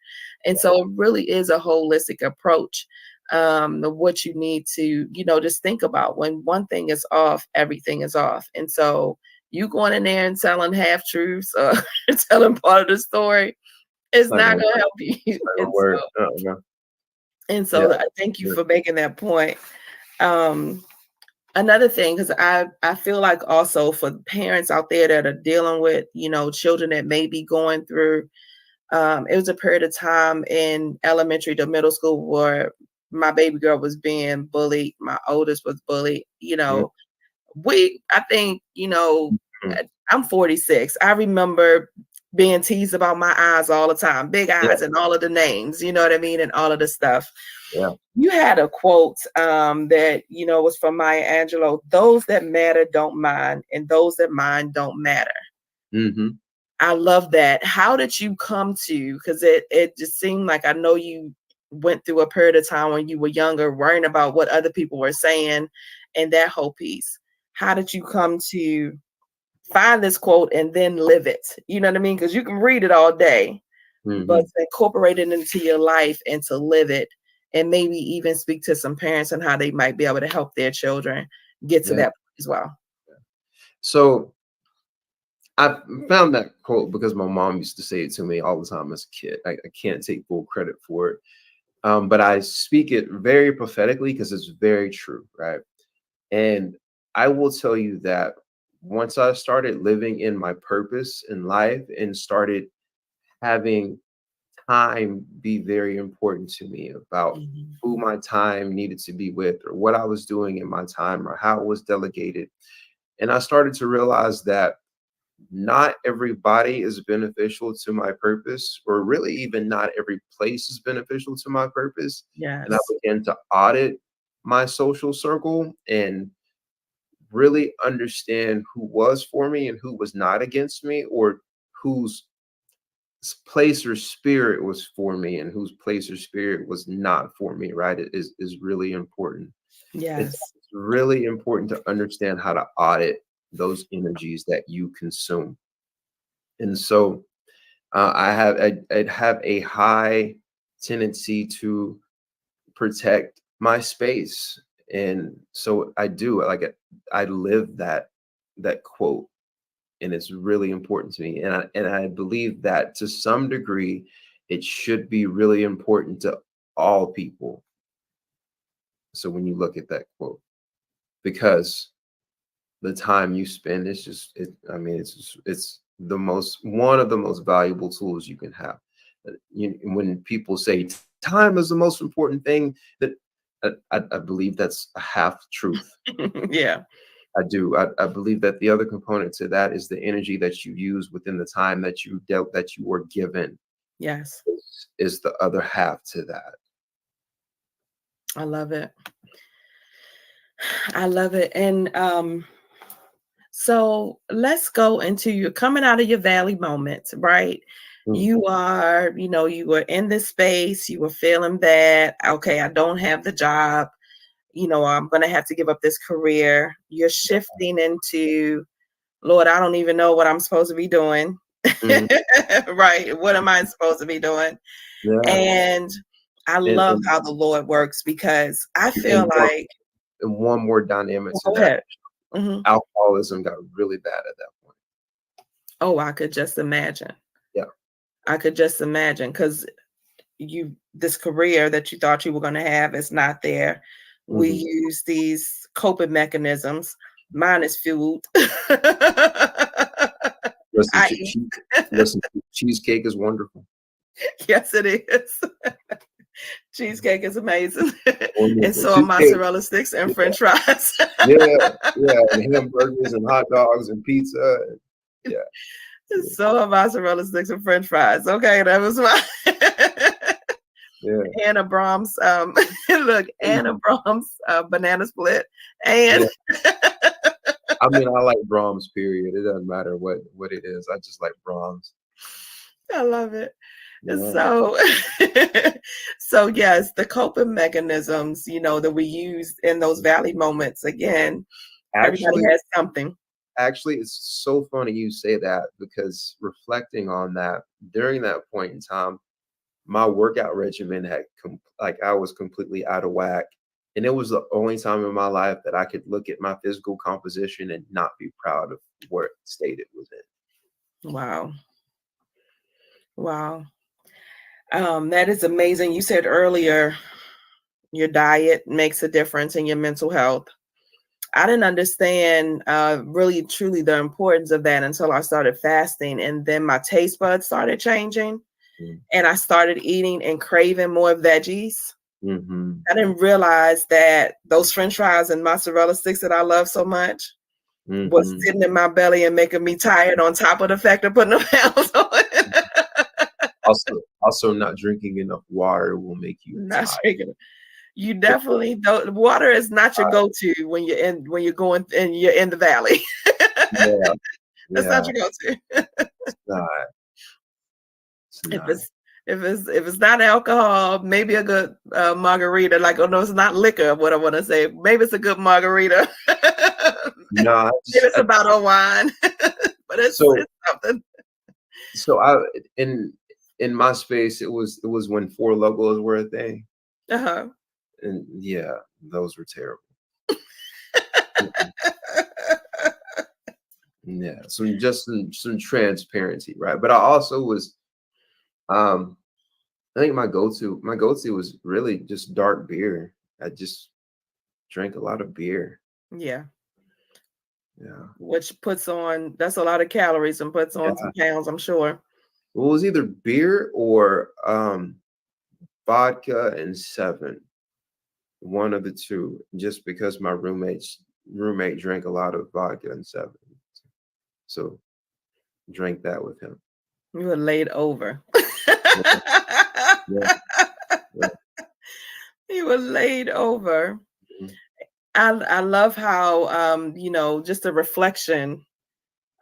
Speaker 1: And so it really is a holistic approach of what you need to, just think about. When one thing is off, everything is off. And so you going in there and telling half truths or telling part of the story, it's
Speaker 2: Not
Speaker 1: not
Speaker 2: gonna
Speaker 1: going to
Speaker 2: work.
Speaker 1: help you.
Speaker 2: It's not
Speaker 1: And
Speaker 2: gonna work.
Speaker 1: so,
Speaker 2: No.
Speaker 1: and
Speaker 2: Yeah.
Speaker 1: so I thank you for making that point. Um, Another thing, because I feel like also for parents out there that are dealing with, children that may be going through, it was a period of time in elementary to middle school where my baby girl was being bullied. My oldest was bullied.
Speaker 2: Mhm.
Speaker 1: I think,
Speaker 2: Mhm.
Speaker 1: I'm 46. I remember being teased about my eyes all the time, big
Speaker 2: Yeah.
Speaker 1: eyes and all of the names, you know what I mean? And all of the stuff.
Speaker 2: Yeah.
Speaker 1: You had a quote that, was from Maya Angelou: those that matter don't mind, and those that mind don't matter.
Speaker 2: Hmm.
Speaker 1: I love that. How did you come to, because it just seemed like, I know you went through a period of time when you were younger, worrying about what other people were saying and that whole piece. How did you come to find this quote and then live it? You know what I mean? Because you can read it all day, but
Speaker 2: Hmm.
Speaker 1: to incorporate it into your life and to live it, and maybe even speak to some parents on how they might be able to help their children get to
Speaker 2: Yeah.
Speaker 1: that point as well.
Speaker 2: So I found that quote because my mom used to say it to me all the time as a kid. I can't take full credit for it, but I speak it very prophetically because it's very true, right? And I will tell you that once I started living in my purpose in life and started having time be very important to me about
Speaker 1: Mhm.
Speaker 2: who my time needed to be with or what I was doing in my time or how it was delegated. And I started to realize that not everybody is beneficial to my purpose, or really even not every place is beneficial to my purpose. And I
Speaker 1: Yes.
Speaker 2: began to audit my social circle and really understand who was for me and who was not against me, or whose place or spirit was for me and whose place or spirit was not for me, right? It is really important.
Speaker 1: Yes.
Speaker 2: It's really important to understand how to audit those energies that you consume. And so I have a high tendency to protect my space, and so I do I live that quote, and it's really important to me. And I believe that to some degree, it should be really important to all people. So when you look at that quote, because the time you spend is just I mean, it's the most one of the most valuable tools you can have. When people say time is the most important thing, that I believe that's a half truth.
Speaker 1: Yeah.
Speaker 2: I do. I believe that the other component to that is the energy that you use within the time that you dealt that you were given
Speaker 1: Yes.
Speaker 2: is the other half to that.
Speaker 1: I love it. I love it. And so let's go into, you're coming out of your valley moments, right?
Speaker 2: Mm,
Speaker 1: You are, you were in this space, you were feeling bad. Okay, I don't have the job. I'm going to have to give up this career. You're shifting into, Lord, I don't even know what I'm supposed to be doing.
Speaker 2: mm,
Speaker 1: Right? What am I supposed to be doing?
Speaker 2: yeah,
Speaker 1: And I
Speaker 2: and
Speaker 1: love how the Lord works, because I feel
Speaker 2: and
Speaker 1: like,
Speaker 2: and one more dynamic to
Speaker 1: Go
Speaker 2: that.
Speaker 1: ahead. Hmm.
Speaker 2: Alcoholism got really bad at that point.
Speaker 1: Oh, I could just imagine.
Speaker 2: Yeah.
Speaker 1: I could just imagine, because this career that you thought you were going to have is not there. We
Speaker 2: Mhm.
Speaker 1: use these coping mechanisms. Mine is food.
Speaker 2: Listen,
Speaker 1: I eat.
Speaker 2: listen, cheesecake is wonderful.
Speaker 1: Yes, it is. Cheesecake is amazing. And
Speaker 2: Wonderful.
Speaker 1: so are
Speaker 2: Cheesecake.
Speaker 1: mozzarella sticks and French fries.
Speaker 2: Yeah, yeah, and hamburgers and hot dogs and pizza. Yeah, yeah,
Speaker 1: So are mozzarella sticks and French fries. Okay, that was my
Speaker 2: yeah.
Speaker 1: Anna Brahms. Look, Anna Brahms banana split,
Speaker 2: Yeah.
Speaker 1: and
Speaker 2: I mean, I like Brahms, period. It doesn't matter what it is. I just like Brahms.
Speaker 1: I love it.
Speaker 2: Yeah.
Speaker 1: So, so yes, the coping mechanisms, that we use in those valley moments. Again, everybody
Speaker 2: Actually,
Speaker 1: has something.
Speaker 2: it's so funny you say that, because reflecting on that, during that point in time, my workout regimen had like I was completely out of whack. And it was the only time in my life that I could look at my physical composition and not be proud of what state it was in.
Speaker 1: Wow. Wow. That is amazing. You said earlier your diet makes a difference in your mental health. I didn't understand really truly the importance of that until I started fasting, and then my taste buds started changing, and I started eating and craving more veggies.
Speaker 2: Mm-hmm.
Speaker 1: I didn't realize that those French fries and mozzarella sticks that I love so much was
Speaker 2: Mm-hmm.
Speaker 1: sitting in my belly and making me tired, on top of the fact of putting the pounds on it.
Speaker 2: Also, not drinking enough water will make you
Speaker 1: Not
Speaker 2: tired.
Speaker 1: drinking. You definitely don't. Water is not your go-to when you're going and you're in the valley.
Speaker 2: Yeah,
Speaker 1: That's
Speaker 2: yeah,
Speaker 1: not your go-to.
Speaker 2: it's not. It's
Speaker 1: If
Speaker 2: not.
Speaker 1: it's if it's not alcohol, maybe a good margarita. Like, oh no, it's not liquor. What I want to say, maybe it's a good margarita.
Speaker 2: No,
Speaker 1: Maybe it's a bottle of wine, but it's something.
Speaker 2: So I in my space, it was when Four Logos were a thing,
Speaker 1: Uh-huh.
Speaker 2: and yeah, those were terrible. Yeah, some transparency, right? But I also was, um, I think my go-to was really just dark beer. I just drank a lot of beer.
Speaker 1: Yeah.
Speaker 2: Yeah.
Speaker 1: Which that's a lot of calories and puts on some
Speaker 2: Yeah.
Speaker 1: pounds, I'm sure.
Speaker 2: Well, it was either beer or vodka and 7, one of the two, just because my roommate drank a lot of vodka and 7, so drank that with him.
Speaker 1: You were laid over.
Speaker 2: Yeah, yeah.
Speaker 1: You were laid over.
Speaker 2: Mhm.
Speaker 1: I love how just a reflection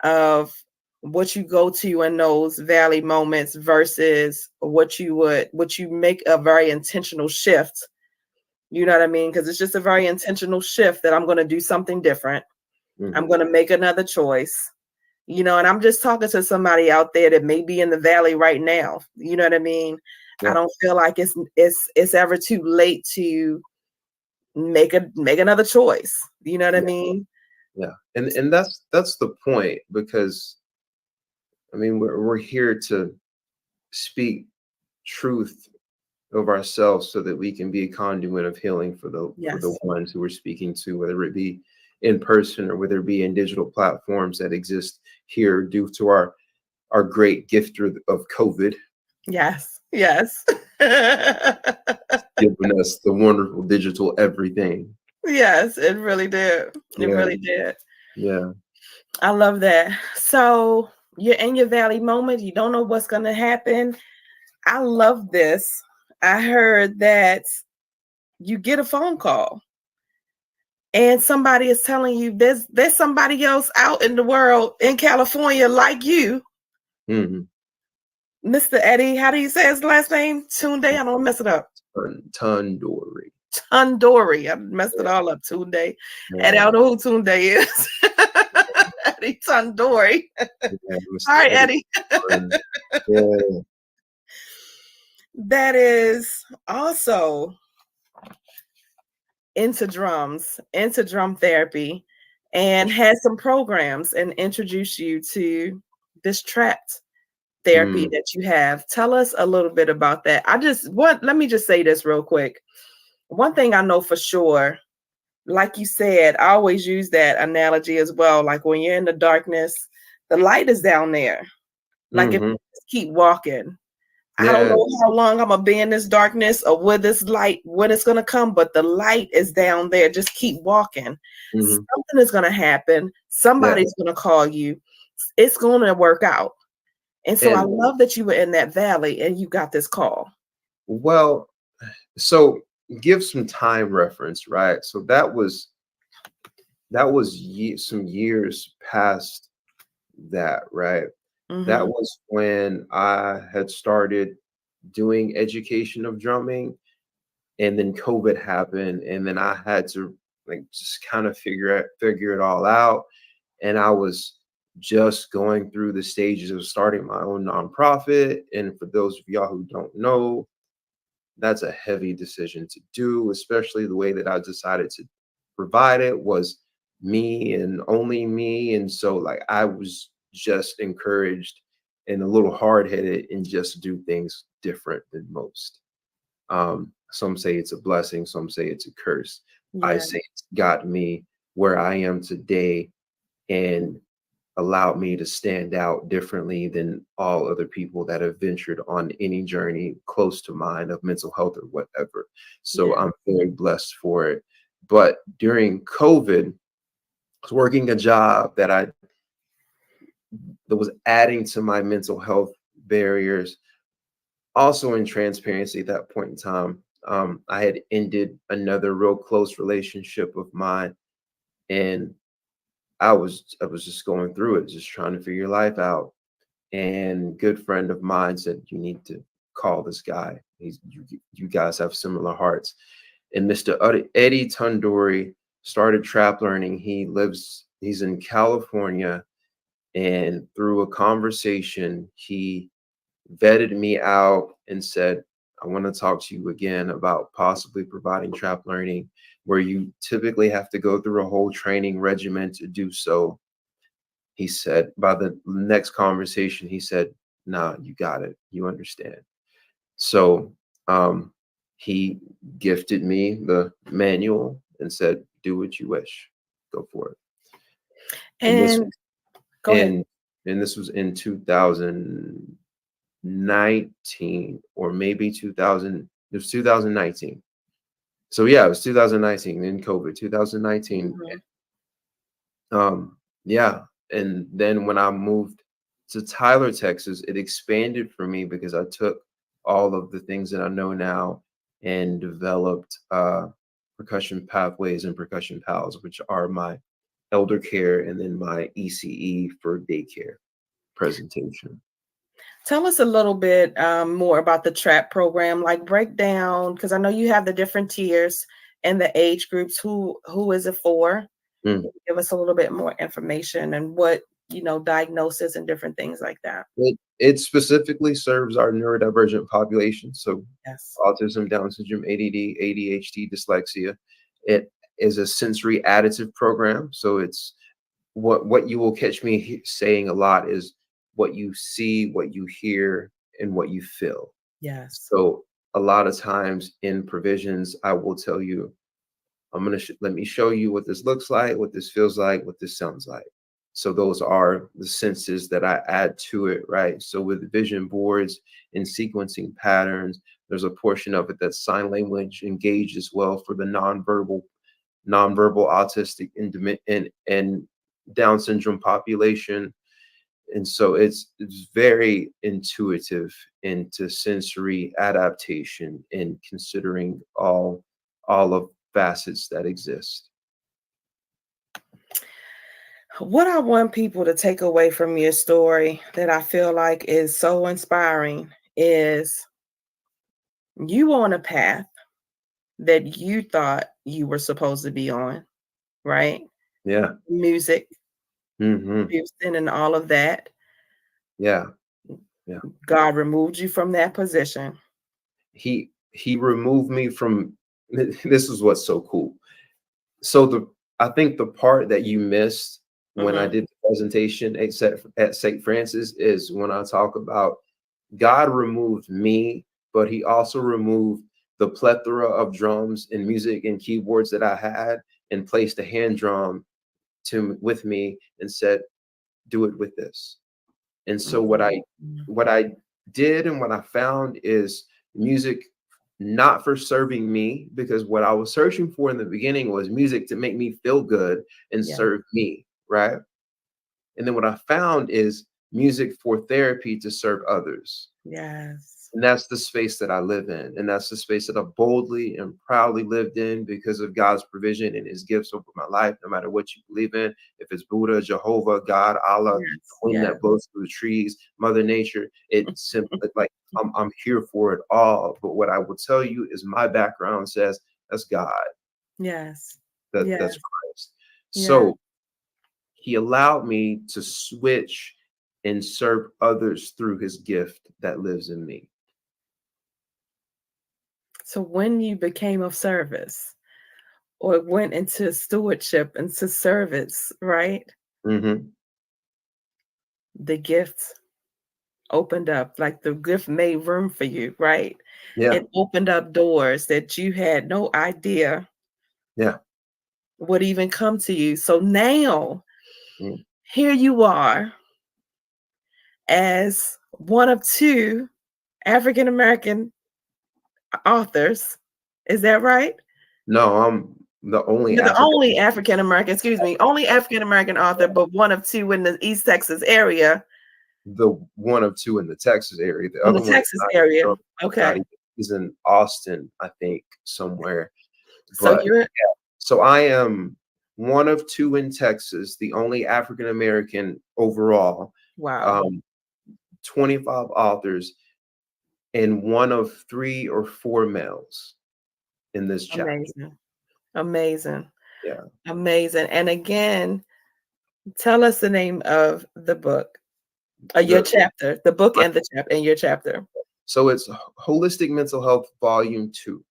Speaker 1: of what you go to in those valley moments versus what you make a very intentional shift. You know what I mean? Because it's just a very intentional shift that I'm going to do something different. I'm going to make another choice. And I'm just talking to somebody out there that may be in the valley right now. You know what I mean?
Speaker 2: Yeah.
Speaker 1: I don't feel like it's ever too late to make another choice. You know what I mean?
Speaker 2: Yeah, and that's the point, because I mean we're here to speak truth of ourselves so that we can be a conduit of healing for the
Speaker 1: Yes.
Speaker 2: ones who we're speaking to, whether it be in person or whether it be in digital platforms that exist here due to our great gift of COVID.
Speaker 1: Yes. Yes.
Speaker 2: Giving us the wonderful digital everything.
Speaker 1: Yes, it really did. It
Speaker 2: Yeah.
Speaker 1: really did.
Speaker 2: Yeah.
Speaker 1: I love that. So you're in your valley moment. You don't know what's going to happen. I love this. I heard that you get a phone call and somebody is telling you there's somebody else out in the world in California like you.
Speaker 2: Mm-hmm.
Speaker 1: Mr. Eddie, how do you say his last name? Tunde? I don't mess it up.
Speaker 2: Tundori.
Speaker 1: Tundori. I messed it all up. Tunde.
Speaker 2: Yeah.
Speaker 1: Eddie, I don't know who Tunde is. Eddie Tundori.
Speaker 2: Yeah,
Speaker 1: All right, Eddie.
Speaker 2: Yeah.
Speaker 1: That is also into drums, into drum therapy, and had some programs and introduced you to this trapped therapy
Speaker 2: Mm,
Speaker 1: that you have. Tell us a little bit about that. Let me just say this real quick. One thing I know for sure, like you said, I always use that analogy as well. Like when you're in the darkness, the light is down there. Like if
Speaker 2: hmm
Speaker 1: you just keep walking, I don't
Speaker 2: Yeah.
Speaker 1: know how long I'm gonna be in this darkness or where this light, when it's gonna come, but the light is down there. Just keep walking.
Speaker 2: hmm
Speaker 1: Something is gonna happen.
Speaker 2: Yeah.
Speaker 1: Somebody's gonna call you. It's gonna work out. And so I
Speaker 2: And
Speaker 1: love that you were in that valley and you got this call.
Speaker 2: well, so give some time reference, right? So some years past that, right? That
Speaker 1: Mm-hmm.
Speaker 2: was when I had started doing education of drumming, and then COVID happened, and then I had to like just kind of figure it all out. And I was just going through the stages of starting my own nonprofit. And for those of y'all who don't know, that's a heavy decision to do, especially the way that I decided to provide it was me and only me. And so like I was just encouraged and a little hard-headed and just do things different than most. Some say it's a blessing, some say it's a curse. I
Speaker 1: Yeah.
Speaker 2: say it's got me where I am today and allowed me to stand out differently than all other people that have ventured on any journey close to mine of mental health or whatever. So
Speaker 1: Yeah.
Speaker 2: I'm very blessed for it. But during COVID, I was working a job that was adding to my mental health barriers. Also, in transparency, at that point in time, I had ended another real close relationship of mine, and I was just going through it, just trying to figure life out. And good friend of mine said, "You need to call this guy. You guys have similar hearts." And Mr. Eddie Tundori started trap learning. He's in California, and through a conversation, he vetted me out and said, "I want to talk to you again about possibly providing trap learning, where you typically have to go through a whole training regimen to do so." He said, by the next conversation, he said, "Nah, you got it. You understand." So um, he gifted me the manual and said, "Do what you wish. Go for it." And this
Speaker 1: And go ahead.
Speaker 2: in and this was in 2019 or maybe 2000. It was 2019. So yeah, it was 2019 in COVID, 2019.
Speaker 1: Mhm.
Speaker 2: Yeah, and then when I moved to Tyler, Texas, it expanded for me because I took all of the things that I know now and developed percussion pathways and percussion pals, which are my elder care and then my ECE for daycare presentation.
Speaker 1: Tell us a little bit more about the trap program, like break down, because I know you have the different tiers and the age groups. Who is it for?
Speaker 2: Mm.
Speaker 1: Give us a little bit more information and what, diagnosis and different things like that.
Speaker 2: It specifically serves our neurodivergent population, so
Speaker 1: Yes.
Speaker 2: autism, Down syndrome, ADD, ADHD, dyslexia. It is a sensory additive program, so it's what you will catch me saying a lot is what you see, what you hear, and what you feel.
Speaker 1: Yes.
Speaker 2: So a lot of times in provisions, I will tell you, let me show you what this looks like, what this feels like, what this sounds like. So those are the senses that I add to it, right? So with vision boards and sequencing patterns, there's a portion of it that's sign language engaged as well for the nonverbal autistic and Down syndrome population. And so it's very intuitive into sensory adaptation and considering all of facets that exist.
Speaker 1: What I want people to take away from your story that I feel like is so inspiring is you on a path that you thought you were supposed to be on, right?
Speaker 2: Yeah.
Speaker 1: Music,
Speaker 2: Hmm.
Speaker 1: Houston, and all of that.
Speaker 2: Yeah. Yeah.
Speaker 1: God removed you from that position.
Speaker 2: He removed me from this is what's so cool. So I think the part that you missed when I
Speaker 1: Hmm.
Speaker 2: did the presentation at St. Francis is when I talk about God removed me, but he also removed the plethora of drums and music and keyboards that I had and placed a hand drum with me and said, do it with this. And so what I did and what I found is music not for serving me, because what I was searching for in the beginning was music to make me feel good and
Speaker 1: Yeah.
Speaker 2: serve me, right? And then what I found is music for therapy to serve others.
Speaker 1: Yes.
Speaker 2: And that's the space that I live in. And that's the space that I boldly and proudly lived in because of God's provision and his gifts over my life, no matter what you believe in. If it's Buddha, Jehovah, God, Allah, the
Speaker 1: Yes.
Speaker 2: wind
Speaker 1: Yes.
Speaker 2: that blows through the trees, Mother Nature, it's simply like I'm here for it all. But what I will tell you is my background says that's God,
Speaker 1: Yes.
Speaker 2: that's
Speaker 1: Yes.
Speaker 2: Christ.
Speaker 1: Yeah.
Speaker 2: So he allowed me to switch and serve others through his gift that lives in me.
Speaker 1: So when you became of service or went into stewardship, into service, right?
Speaker 2: Hmm.
Speaker 1: The gift opened up, like the gift made room for you, right?
Speaker 2: Yeah.
Speaker 1: It opened up doors that you had no idea
Speaker 2: Yeah.
Speaker 1: would even come to you. So now,
Speaker 2: Mm.
Speaker 1: here you are as one of two African American authors. Is that right?
Speaker 2: No, I'm the only
Speaker 1: You're the
Speaker 2: African.
Speaker 1: only African American, excuse me, only African American author, but one of two in the East Texas area,
Speaker 2: The one of two in the Texas area. The
Speaker 1: in
Speaker 2: other
Speaker 1: the
Speaker 2: one is
Speaker 1: Texas area.
Speaker 2: not
Speaker 1: Okay.
Speaker 2: even, he's in Austin, I think, somewhere.
Speaker 1: So
Speaker 2: But
Speaker 1: you're,
Speaker 2: so I am one of two in Texas, the only African American overall,
Speaker 1: wow,
Speaker 2: um, 25 authors, and one of three or four males in this chapter.
Speaker 1: amazing, amazing,
Speaker 2: Yeah.
Speaker 1: amazing. And again, tell us the name of the book, your
Speaker 2: The
Speaker 1: chapter, the book and the chapter, and your chapter.
Speaker 2: so it's Holistic Mental Health Volume 2.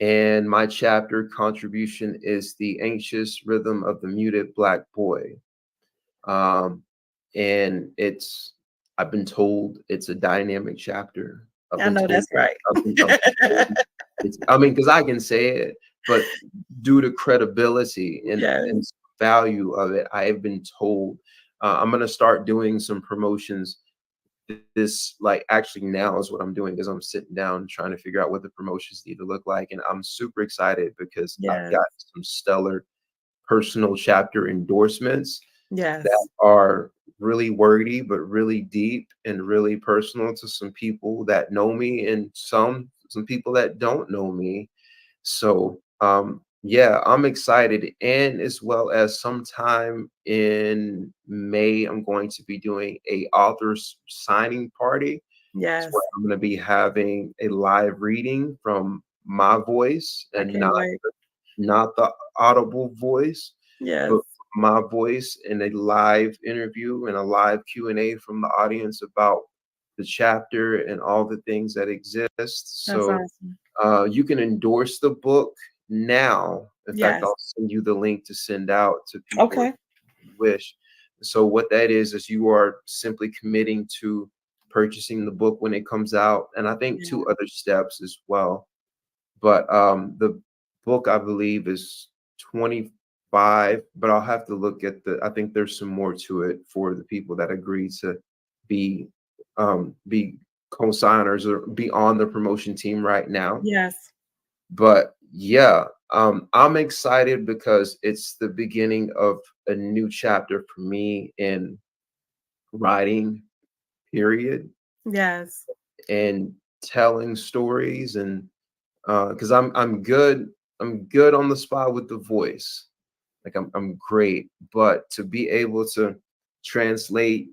Speaker 2: And my chapter contribution is The Anxious Rhythm of the Muted Black Boy. Um, and I've been told it's a dynamic chapter. I've
Speaker 1: I
Speaker 2: been
Speaker 1: know
Speaker 2: told,
Speaker 1: that's right.
Speaker 2: I've been told I mean, because I can say it, but due to credibility
Speaker 1: Yes.
Speaker 2: and value of it, I have been told I'm going to start doing some promotions. This, like, actually now is what I'm doing, is I'm sitting down trying to figure out what the promotions need to look like, and I'm super excited because I've
Speaker 1: Yes.
Speaker 2: got some stellar personal chapter endorsements that
Speaker 1: Yes.
Speaker 2: are really wordy but really deep and really personal to some people that know me and some people that don't know me. So yeah, I'm excited. And as well as sometime in May, I'm going to be doing a author's signing party. It's
Speaker 1: Yes.
Speaker 2: where I'm going to be having a live reading from my voice
Speaker 1: I
Speaker 2: and
Speaker 1: can't wait.
Speaker 2: not the audible voice,
Speaker 1: Yes.
Speaker 2: but my voice in a live interview and a live Q&A from the audience about the chapter and all the things that exist.
Speaker 1: That's
Speaker 2: So
Speaker 1: awesome.
Speaker 2: you can endorse the book now. In fact,
Speaker 1: Yes.
Speaker 2: I'll send you the link to send out to people if
Speaker 1: Okay.
Speaker 2: you wish. So what that is you are simply committing to purchasing the book when it comes out, and I think
Speaker 1: Yeah.
Speaker 2: two other steps as well. But the book, I believe, is 25, but I'll have to look at I think there's some more to it for the people that agree to be be co-signers or be on the promotion team right now.
Speaker 1: Yes.
Speaker 2: But yeah, I'm excited because it's the beginning of a new chapter for me in writing, period,
Speaker 1: Yes.
Speaker 2: and telling stories. And because I'm good on the spot with the voice. Like I'm great, but to be able to translate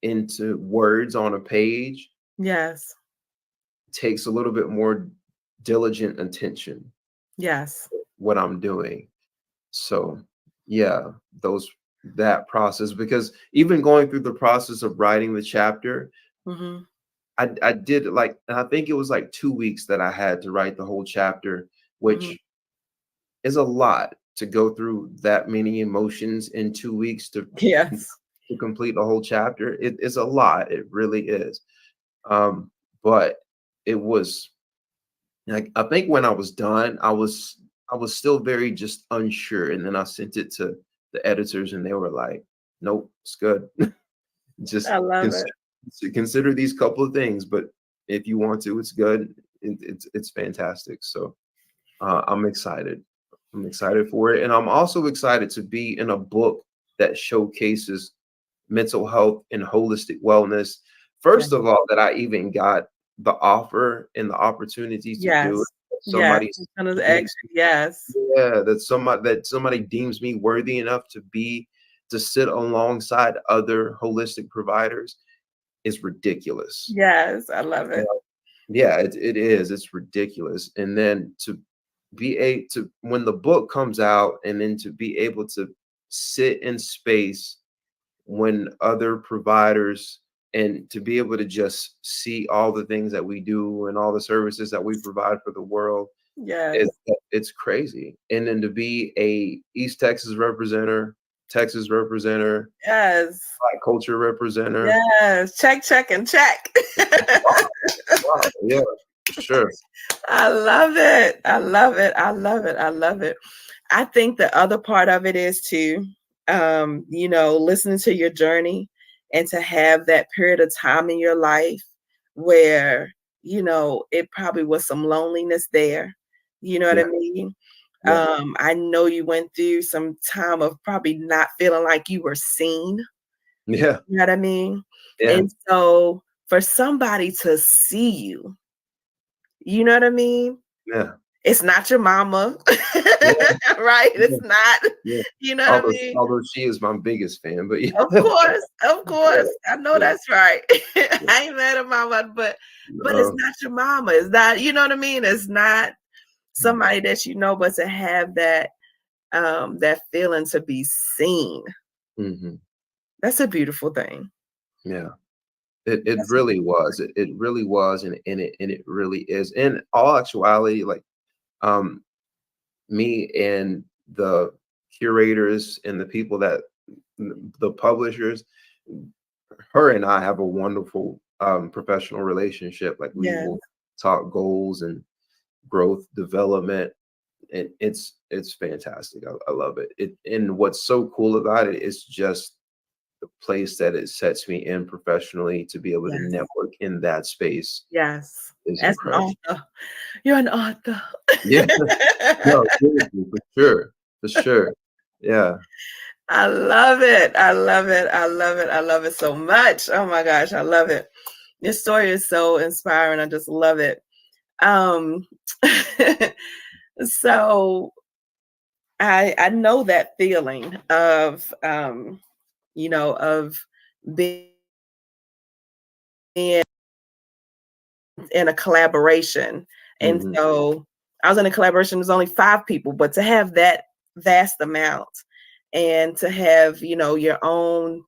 Speaker 2: into words on a page
Speaker 1: Yes.
Speaker 2: takes a little bit more diligent attention,
Speaker 1: Yes.
Speaker 2: what I'm doing. So yeah, those that process, because even going through the process of writing the chapter,
Speaker 1: Hmm.
Speaker 2: I did like, and I think it was like 2 weeks that I had to write the whole chapter
Speaker 1: Mhm.
Speaker 2: which is a lot to go through that many emotions in 2 weeks
Speaker 1: Yes.
Speaker 2: to complete a whole chapter. It is a lot. It really is. But it was like, I think when I was done, I was still very just unsure, and then I sent it to the editors, and they were like, "Nope, it's good. Just
Speaker 1: I love
Speaker 2: consider,
Speaker 1: it.
Speaker 2: consider these couple of things, but if you want to, it's good. It's fantastic." So I'm excited. I'm excited for it, and I'm also excited to be in a book that showcases mental health and holistic wellness.
Speaker 1: Yeah.
Speaker 2: First of all, that I even got the offer and the opportunity to do it.
Speaker 1: Yes. Yes.
Speaker 2: Somebody,
Speaker 1: It's gonna actually, yes.
Speaker 2: yeah, that somebody deems me worthy enough to sit alongside other holistic providers is ridiculous.
Speaker 1: Yes. I love
Speaker 2: Yeah,
Speaker 1: it.
Speaker 2: yeah, it is. It's ridiculous. And then to be a to when the book comes out, and then to be able to sit in space when other providers, and to be able to just see all the things that we do and all the services that we provide for the world,
Speaker 1: Yes.
Speaker 2: it's crazy. And then to be a East Texas representative, Texas representative,
Speaker 1: Yes.
Speaker 2: Black culture representative.
Speaker 1: Yes. Check, check, and check.
Speaker 2: Wow, wow, yeah, for sure.
Speaker 1: I love it. I love it. I love it. I love it. I think the other part of it is to, listening to your journey and to have that period of time in your life where, it probably was some loneliness there. You know what I
Speaker 2: Yeah,
Speaker 1: mean?
Speaker 2: yeah,
Speaker 1: I know you went through some time of probably not feeling like you were seen.
Speaker 2: yeah,
Speaker 1: You know what I mean?
Speaker 2: yeah,
Speaker 1: And so for somebody to see you, you know what I mean?
Speaker 2: yeah,
Speaker 1: It's not your mama,
Speaker 2: yeah,
Speaker 1: right?
Speaker 2: yeah,
Speaker 1: It's not,
Speaker 2: yeah.
Speaker 1: you know what I
Speaker 2: Although
Speaker 1: mean?
Speaker 2: although she is my biggest fan, but yeah,
Speaker 1: Of course, of
Speaker 2: yeah,
Speaker 1: course. I know
Speaker 2: yeah,
Speaker 1: that's right.
Speaker 2: yeah.
Speaker 1: I ain't mad at mama, but it's
Speaker 2: No.
Speaker 1: not your mama. It's not, you know what I mean? It's not somebody that you know, but to have that feeling to be seen,
Speaker 2: Mhm.
Speaker 1: that's a beautiful thing.
Speaker 2: Yeah. It
Speaker 1: That's a
Speaker 2: really
Speaker 1: beautiful
Speaker 2: was. It really was, and it really is. In all actuality, like, um, me and the curators and the people that the publishers, her and I have a wonderful professional relationship. Like, we
Speaker 1: yes,
Speaker 2: will talk goals and growth development. And it's fantastic. I love it. And what's so cool about it is just the place that it sets me in professionally, to be able to
Speaker 1: yes,
Speaker 2: network in that space
Speaker 1: yes.
Speaker 2: is
Speaker 1: As an
Speaker 2: incredible.
Speaker 1: author, you're an author.
Speaker 2: Yeah, no, seriously, for sure, for sure. Yeah,
Speaker 1: I love it. I love it. I love it. I love it so much. Oh my gosh, I love it. Your story is so inspiring. I just love it. Um so I know that feeling of of being in a collaboration. And
Speaker 2: mhm,
Speaker 1: so I was in a collaboration, there's only 5 people, but to have that vast amount and to have, your own,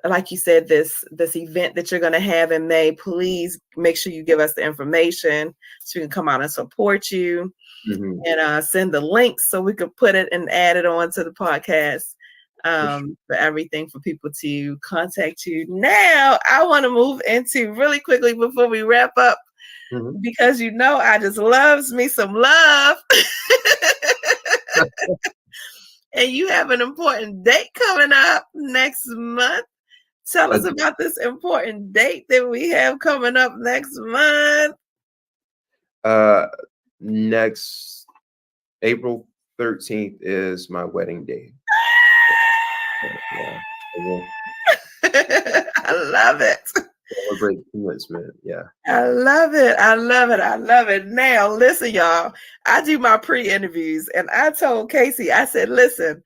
Speaker 1: like you said, this event that you're going to have in May, please make sure you give us the information so we can come out and support you,
Speaker 2: mhm,
Speaker 1: and send the links so we could put it and add it on to the podcast,
Speaker 2: for sure.
Speaker 1: for everything for people to contact you. Now, I want to move into really quickly before we wrap up,
Speaker 2: Mhm.
Speaker 1: because I just loves me some love. And you have an important date coming up next month. Tell
Speaker 2: Uh,
Speaker 1: us about this important date that we have coming up next month.
Speaker 2: uh, Next April 13th is my wedding day. Yeah, I will
Speaker 1: I love it.
Speaker 2: celebrate commencement. Yeah.
Speaker 1: I love it. I love it. I love it. Now, listen, y'all. I do my pre-interviews, and I told Casey, I said, listen,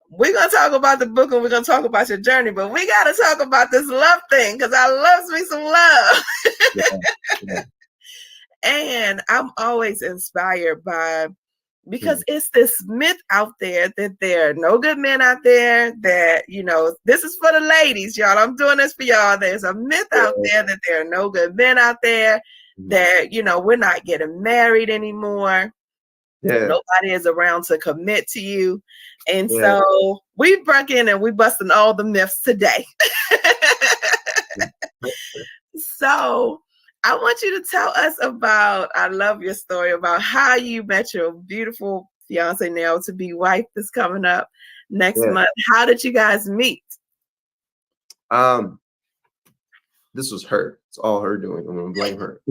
Speaker 1: we're gonna talk about the book and we're gonna talk about your journey, but we gotta talk about this love thing because I loves me some love.
Speaker 2: Yeah, yeah.
Speaker 1: And I'm always inspired by, because
Speaker 2: Mhm.
Speaker 1: it's this myth out there that there are no good men out there, that, this is for the ladies, y'all. I'm doing this for y'all. There's a myth out
Speaker 2: Yeah,
Speaker 1: there that there are no good men out there,
Speaker 2: mhm.
Speaker 1: that, we're not getting married anymore.
Speaker 2: Yeah.
Speaker 1: Nobody is around to commit to you. And
Speaker 2: Yeah.
Speaker 1: so we broke in and we busting all the myths today. So I want you to tell us about, I love your story about how you met your beautiful fiance now to be wife that's coming up next
Speaker 2: Yeah.
Speaker 1: month. How did you guys meet?
Speaker 2: Um, this was her. It's all her doing. I'm gonna blame her.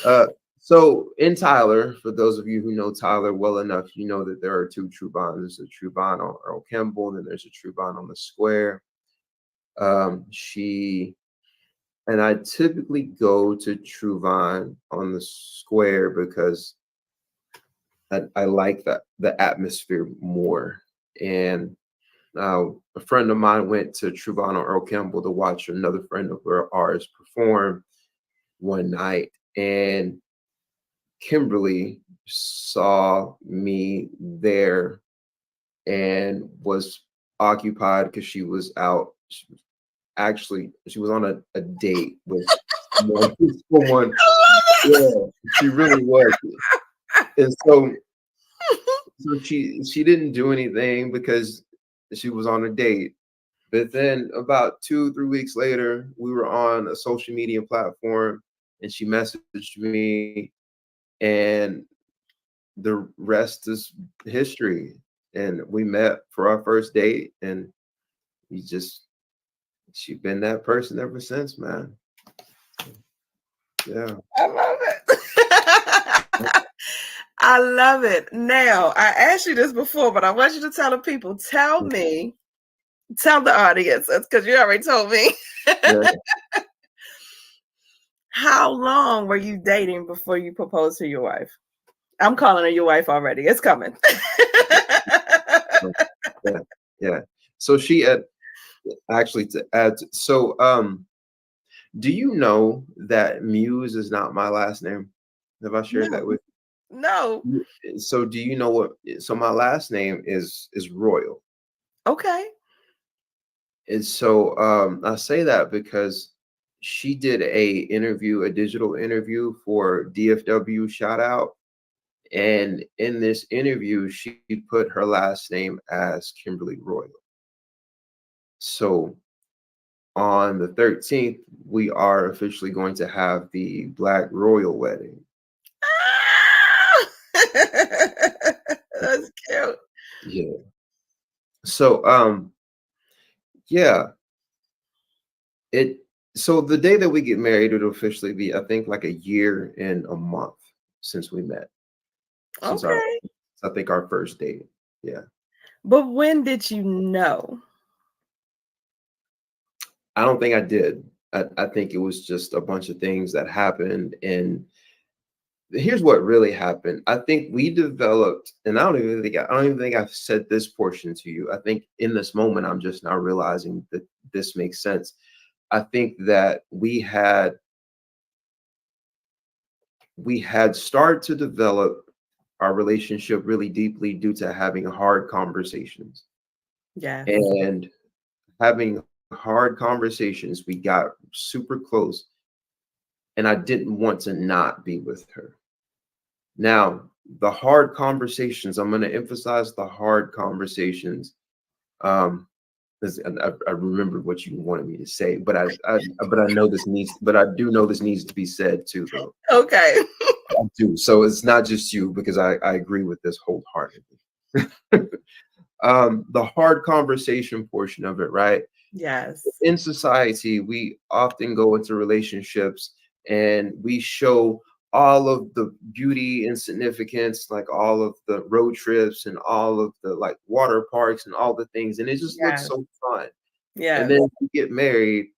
Speaker 2: Yeah. So in Tyler, for those of you who know Tyler well enough, you know that there are two Trubons. There's a Trubon on Earl Kimball, and then there's a Trubon on the square. She and I typically go to Truvon on the square because I like the atmosphere more. And a friend of mine went to Truvon on Earl Campbell to watch another friend of ours perform one night, and Kimberly saw me there and was occupied because she was out. Actually, she was on a date with someone. Yeah, she really was. And so she didn't do anything because she was on a date. But then about 2, 3 weeks later, we were on a social media platform and she messaged me, and the rest is history. And we met for our first date, and we just she's been that person ever since, man. Yeah.
Speaker 1: I love it. I love it. Now, I asked you this before, but I want you to tell the people, tell the audience, because you already told me.
Speaker 2: Yeah.
Speaker 1: How long were you dating before you proposed to your wife? I'm calling her your wife already. It's coming.
Speaker 2: Yeah. Yeah. So she had actually to add, do you know that Muse is not my last name? Have I shared that
Speaker 1: No.
Speaker 2: with
Speaker 1: No.
Speaker 2: you? So do you know what? So my last name is Royal.
Speaker 1: Okay.
Speaker 2: And so I say that because she did a digital interview for DFW Shout Out. And in this interview, she put her last name as Kimberly Royal. So on the 13th, we are officially going to have the Black Royal wedding.
Speaker 1: That's cute.
Speaker 2: Yeah. So yeah, it so the day that we get married, it'll officially be, I think, like a year and a month since we met. Since our
Speaker 1: Okay.
Speaker 2: I think our first date. Yeah.
Speaker 1: But when did you know?
Speaker 2: I don't think I did. I think it was just a bunch of things that happened. And here's what really happened. I think we developed, and I don't even think I've said this portion to you. I think in this moment, I'm just now realizing that this makes sense. I think that we had started to develop our relationship really deeply due to having hard conversations.
Speaker 1: Yes.
Speaker 2: And having hard conversations, we got super close, and I didn't want to not be with her. Now, the hard conversations, I'm going to emphasize the hard conversations. Um, 'Cause I remember what you wanted me to say, but I do know this needs to be said too, though.
Speaker 1: Okay.
Speaker 2: I do. So it's not just you, because I agree with this wholeheartedly. The hard conversation portion of it, right?
Speaker 1: Yes.
Speaker 2: In society, we often go into relationships and we show all of the beauty and significance, like all of the road trips and all of the like water parks and all the things, and it just looks
Speaker 1: Yes.
Speaker 2: so fun. And
Speaker 1: Yes.
Speaker 2: then we get married,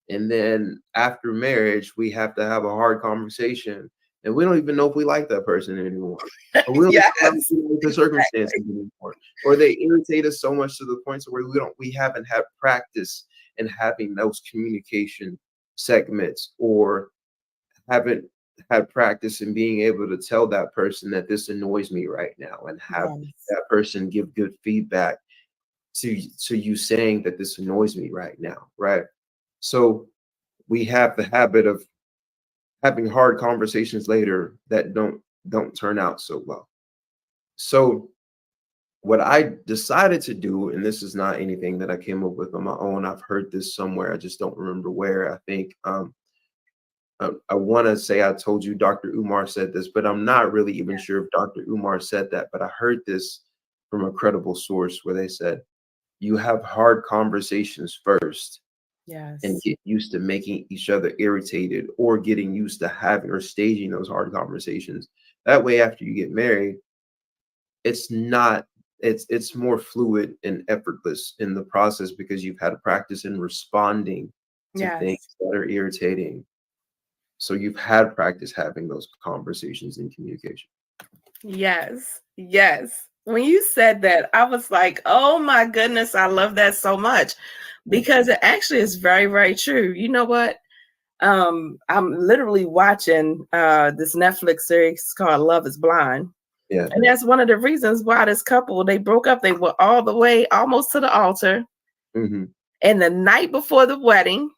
Speaker 2: and then after marriage, we have to have a hard conversation, and we don't even know if we like that person anymore, or we don't even know if
Speaker 1: Yes.
Speaker 2: we like the circumstances anymore, or they irritate us so much to the point where we haven't had practice in having those communication segments, or haven't had practice in being able to tell that person that this annoys me right now, and have
Speaker 1: Yes.
Speaker 2: that person give good feedback to you saying that this annoys me right now, right? So we have the habit of having hard conversations later that don't turn out so well. So what I decided to do, and this is not anything that I came up with on my own. I've heard this somewhere. I just don't remember where. I think I want to say I told you Dr. Umar said this, but I'm not really even sure if Dr. Umar said that. But I heard this from a credible source where they said, you have hard conversations first and
Speaker 1: Yes.
Speaker 2: get used to making each other irritated or getting used to having or staging those hard conversations. That way, after you get married, it's not it's more fluid and effortless in the process because you've had a practice in responding to things
Speaker 1: Yes.
Speaker 2: that are irritating. So you've had practice having those conversations and communication.
Speaker 1: Yes. Yes. When you said that, I was like, oh my goodness, I love that so much
Speaker 2: Yeah.
Speaker 1: because it actually is very, very true. You know what? I'm literally watching this Netflix series called Love is Blind.
Speaker 2: Yeah.
Speaker 1: And that's one of the reasons why this couple, they broke up. They were all the way almost to the altar.
Speaker 2: Hmm.
Speaker 1: And the night before the wedding,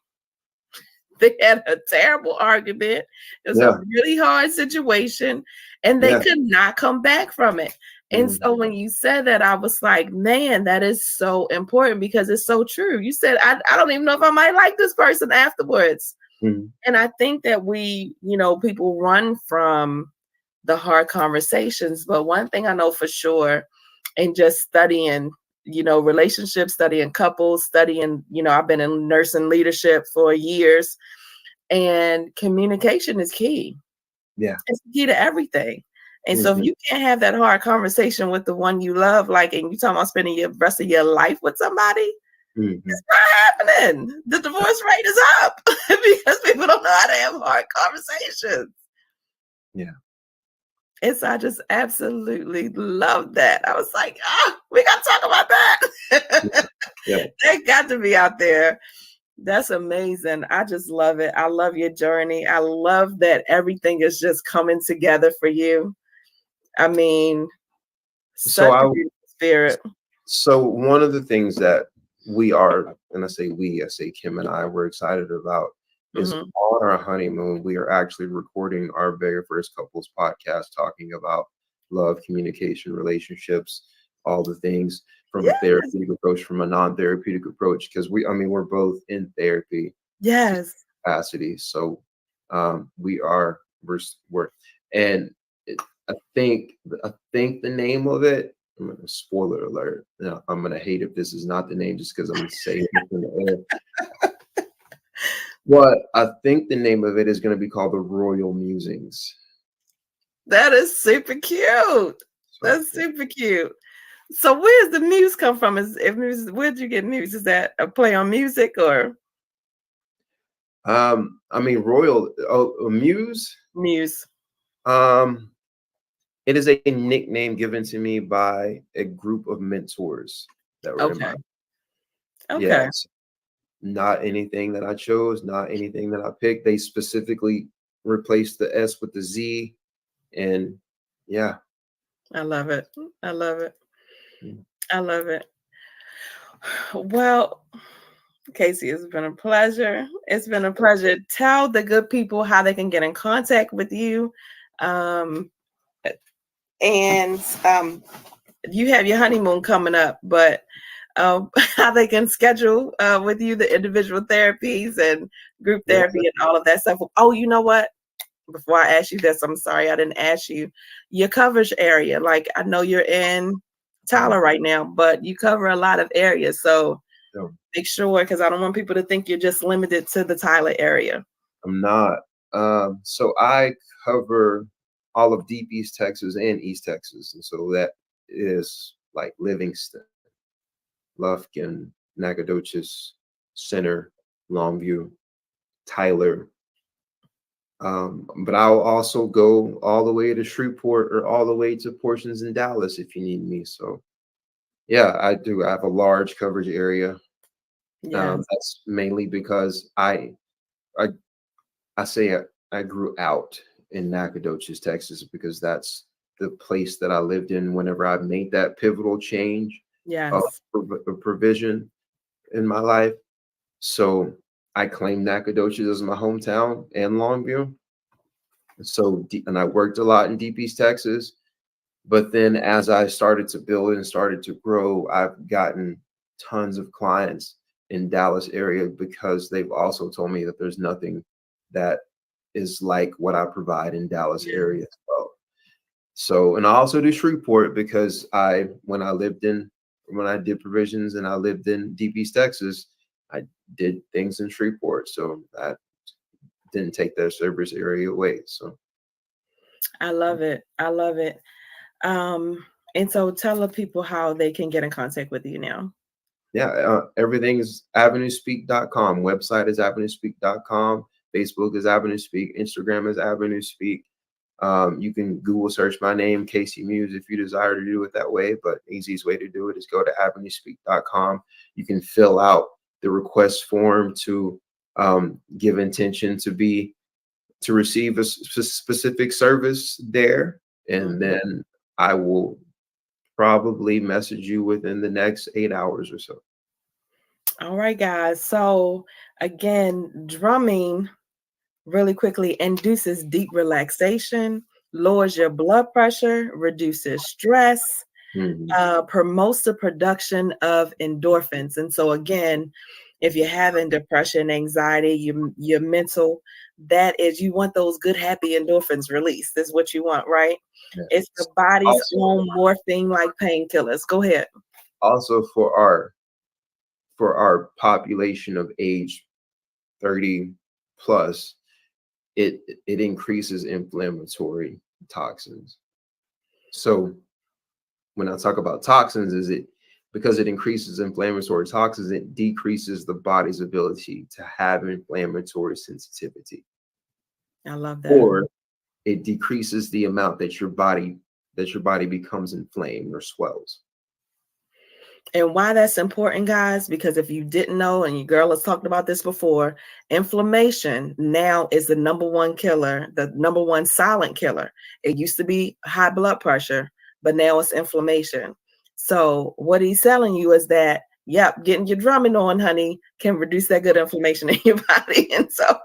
Speaker 1: they had a terrible argument. It was a
Speaker 2: Yeah.
Speaker 1: really hard situation, and they
Speaker 2: Yeah.
Speaker 1: could not come back from it. And
Speaker 2: Mhm.
Speaker 1: so when you said that, I was like, man, that is so important because it's so true. You said, I don't even know if I might like this person afterwards.
Speaker 2: Mhm.
Speaker 1: And I think that people run from the hard conversations. But one thing I know for sure, and just studying, relationships, studying couples, studying, I've been in nursing leadership for years, and communication is key.
Speaker 2: Yeah.
Speaker 1: It's key to everything. And so if
Speaker 2: Mhm.
Speaker 1: you can't have that hard conversation with the one you love, like, and you talking about spending your rest of your life with somebody,
Speaker 2: Mhm.
Speaker 1: it's not happening. The divorce rate is up because people don't know how to have hard conversations.
Speaker 2: Yeah.
Speaker 1: I just absolutely love that. I was like, we got to talk about that.
Speaker 2: Yeah.
Speaker 1: They got to be out there. That's amazing. I just love it. I love your journey. I love that everything is just coming together for you. I mean,
Speaker 2: So
Speaker 1: such a
Speaker 2: I
Speaker 1: beautiful spirit.
Speaker 2: so one of the things that we are, and I say we, I say Kim and I, we're excited about is
Speaker 1: Hmm.
Speaker 2: on our honeymoon, we are actually recording our very first couples podcast talking about love, communication, relationships, all the things from a
Speaker 1: Yes.
Speaker 2: therapeutic approach, from a non-therapeutic approach, because we're both in therapy to
Speaker 1: Yes.
Speaker 2: capacity. So we're and it, I think the name of it. I'm gonna spoiler alert. Now, I'm gonna hate if this is not the name just because I'm gonna say it in the air. But I think the name of it is gonna be called the Royal Musings.
Speaker 1: That is super cute.
Speaker 2: So
Speaker 1: That's super cute. So where's the muse come from? Where'd you get muse? Is that a play on music or
Speaker 2: Royal Muse.
Speaker 1: muse?
Speaker 2: Um, it is a nickname given to me by a group of mentors that were in my.
Speaker 1: Okay. Okay.
Speaker 2: Yes, not anything that I chose, not anything that I picked. They specifically replaced the S with the Z, and yeah.
Speaker 1: I love it. I love it.
Speaker 2: Mm.
Speaker 1: I love it. Well, Casey, it's been a pleasure. It's been a pleasure. Tell the good people how they can get in contact with you. Um, and you have your honeymoon coming up, but how they can schedule with you the individual therapies and group
Speaker 2: Yeah.
Speaker 1: therapy and all of that stuff. Oh, you know what? Before I ask you this, I'm sorry I didn't ask you your coverage area. Like, I know you're in
Speaker 2: Mhm.
Speaker 1: Tyler right now, but you cover a lot of areas. So
Speaker 2: No,
Speaker 1: make sure, because I don't want people to think you're just limited to the Tyler area.
Speaker 2: I'm not. So I cover all of deep East Texas and East Texas, and so that is like Livingston, Lufkin, Nacogdoches, Center, Longview, Tyler. But I'll also go all the way to Shreveport or all the way to portions in Dallas if you need me. So yeah, I do. I have a large coverage area.
Speaker 1: Yes.
Speaker 2: That's mainly because I I say I grew out in Nacogdoches, Texas, because that's the place that I lived in whenever I made that pivotal change of
Speaker 1: Yes.
Speaker 2: provision in my life. So I claim Nacogdoches as my hometown and Longview. So, and I worked a lot in Deep East Texas. But then as I started to build and started to grow, I've gotten tons of clients in Dallas area because they've also told me that there's nothing that is like what I provide in Dallas
Speaker 1: Yeah.
Speaker 2: area as well. So, and I also do Shreveport because when I did provisions and I lived in Deep East Texas, I did things in Shreveport. So that didn't take their service area away. So
Speaker 1: I love it. I love it. And so tell the people how they can get in contact with you now.
Speaker 2: yeah, everything is avenuespeak.com. Website is avenuespeak.com. Facebook is Avenue Speak. Instagram is Avenue Speak. You can Google search my name, Casey Muze, if you desire to do it that way. But the easiest way to do it is go to avenuespeak.com. You can fill out the request form to give intention to receive a specific service there, and then I will probably message you within the next 8 hours or so.
Speaker 1: All right, guys. So again, drumming really quickly induces deep relaxation, lowers your blood pressure, reduces stress, promotes the production of endorphins. And so again, if you're having depression, anxiety, your mental, that is, you want those good, happy endorphins released, is what you want, right?
Speaker 2: Yeah.
Speaker 1: It's the body's
Speaker 2: Also,
Speaker 1: own morphine like painkillers. Go ahead.
Speaker 2: also for our population of age 30 plus, it increases inflammatory toxins. So when I talk about toxins, is it because it increases inflammatory toxins, it decreases the body's ability to have inflammatory sensitivity,
Speaker 1: I love that.
Speaker 2: or it decreases the amount that your body becomes inflamed or swells.
Speaker 1: And why that's important, guys, because if you didn't know, and your girl has talked about this before, inflammation now is the number one killer, the number one silent killer. It used to be high blood pressure, but now it's inflammation. So what he's telling you is that, yep, getting your drumming on, honey, can reduce that good inflammation in your body. And so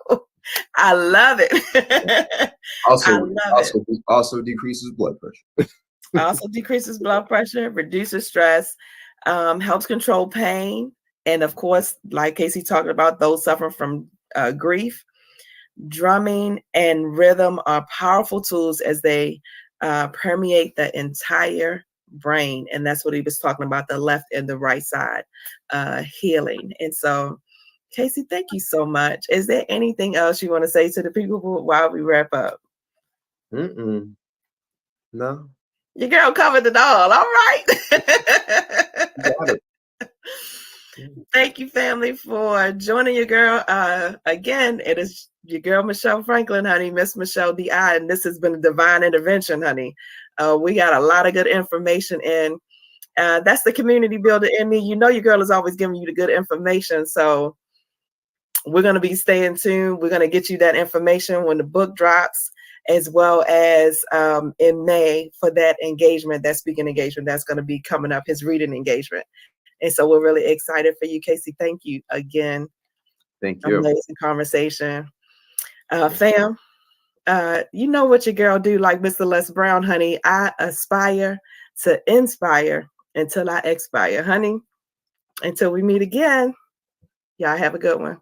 Speaker 1: I love it. I love it.
Speaker 2: Also decreases blood pressure.
Speaker 1: Also decreases blood pressure, reduces stress, helps control pain. And of course, like Casey talked about, those suffering from grief. Drumming and rhythm are powerful tools as they permeate the entire brain. And that's what he was talking about, the left and the right side healing. And so, Casey, thank you so much. Is there anything else you want to say to the people while we wrap up?
Speaker 2: No.
Speaker 1: Your girl covered it all. All right.
Speaker 2: Got it.
Speaker 1: Thank you, family, for joining your girl. Again, it is your girl, Michelle Franklin, honey, Miss Michelle D.I., and this has been a divine intervention, honey. We got a lot of good information, and that's the community builder in me. You know your girl is always giving you the good information, so we're going to be staying tuned. We're going to get you that information when the book drops, as well as in May for that engagement, that speaking engagement that's going to be coming up, his reading engagement. And so we're really excited for you, Casey. Thank you again.
Speaker 2: Thank you.
Speaker 1: Amazing conversation. Fam, you know what your girl do, like Mr. Les Brown, honey. I aspire to inspire until I expire, honey. Until we meet again, y'all have a good one.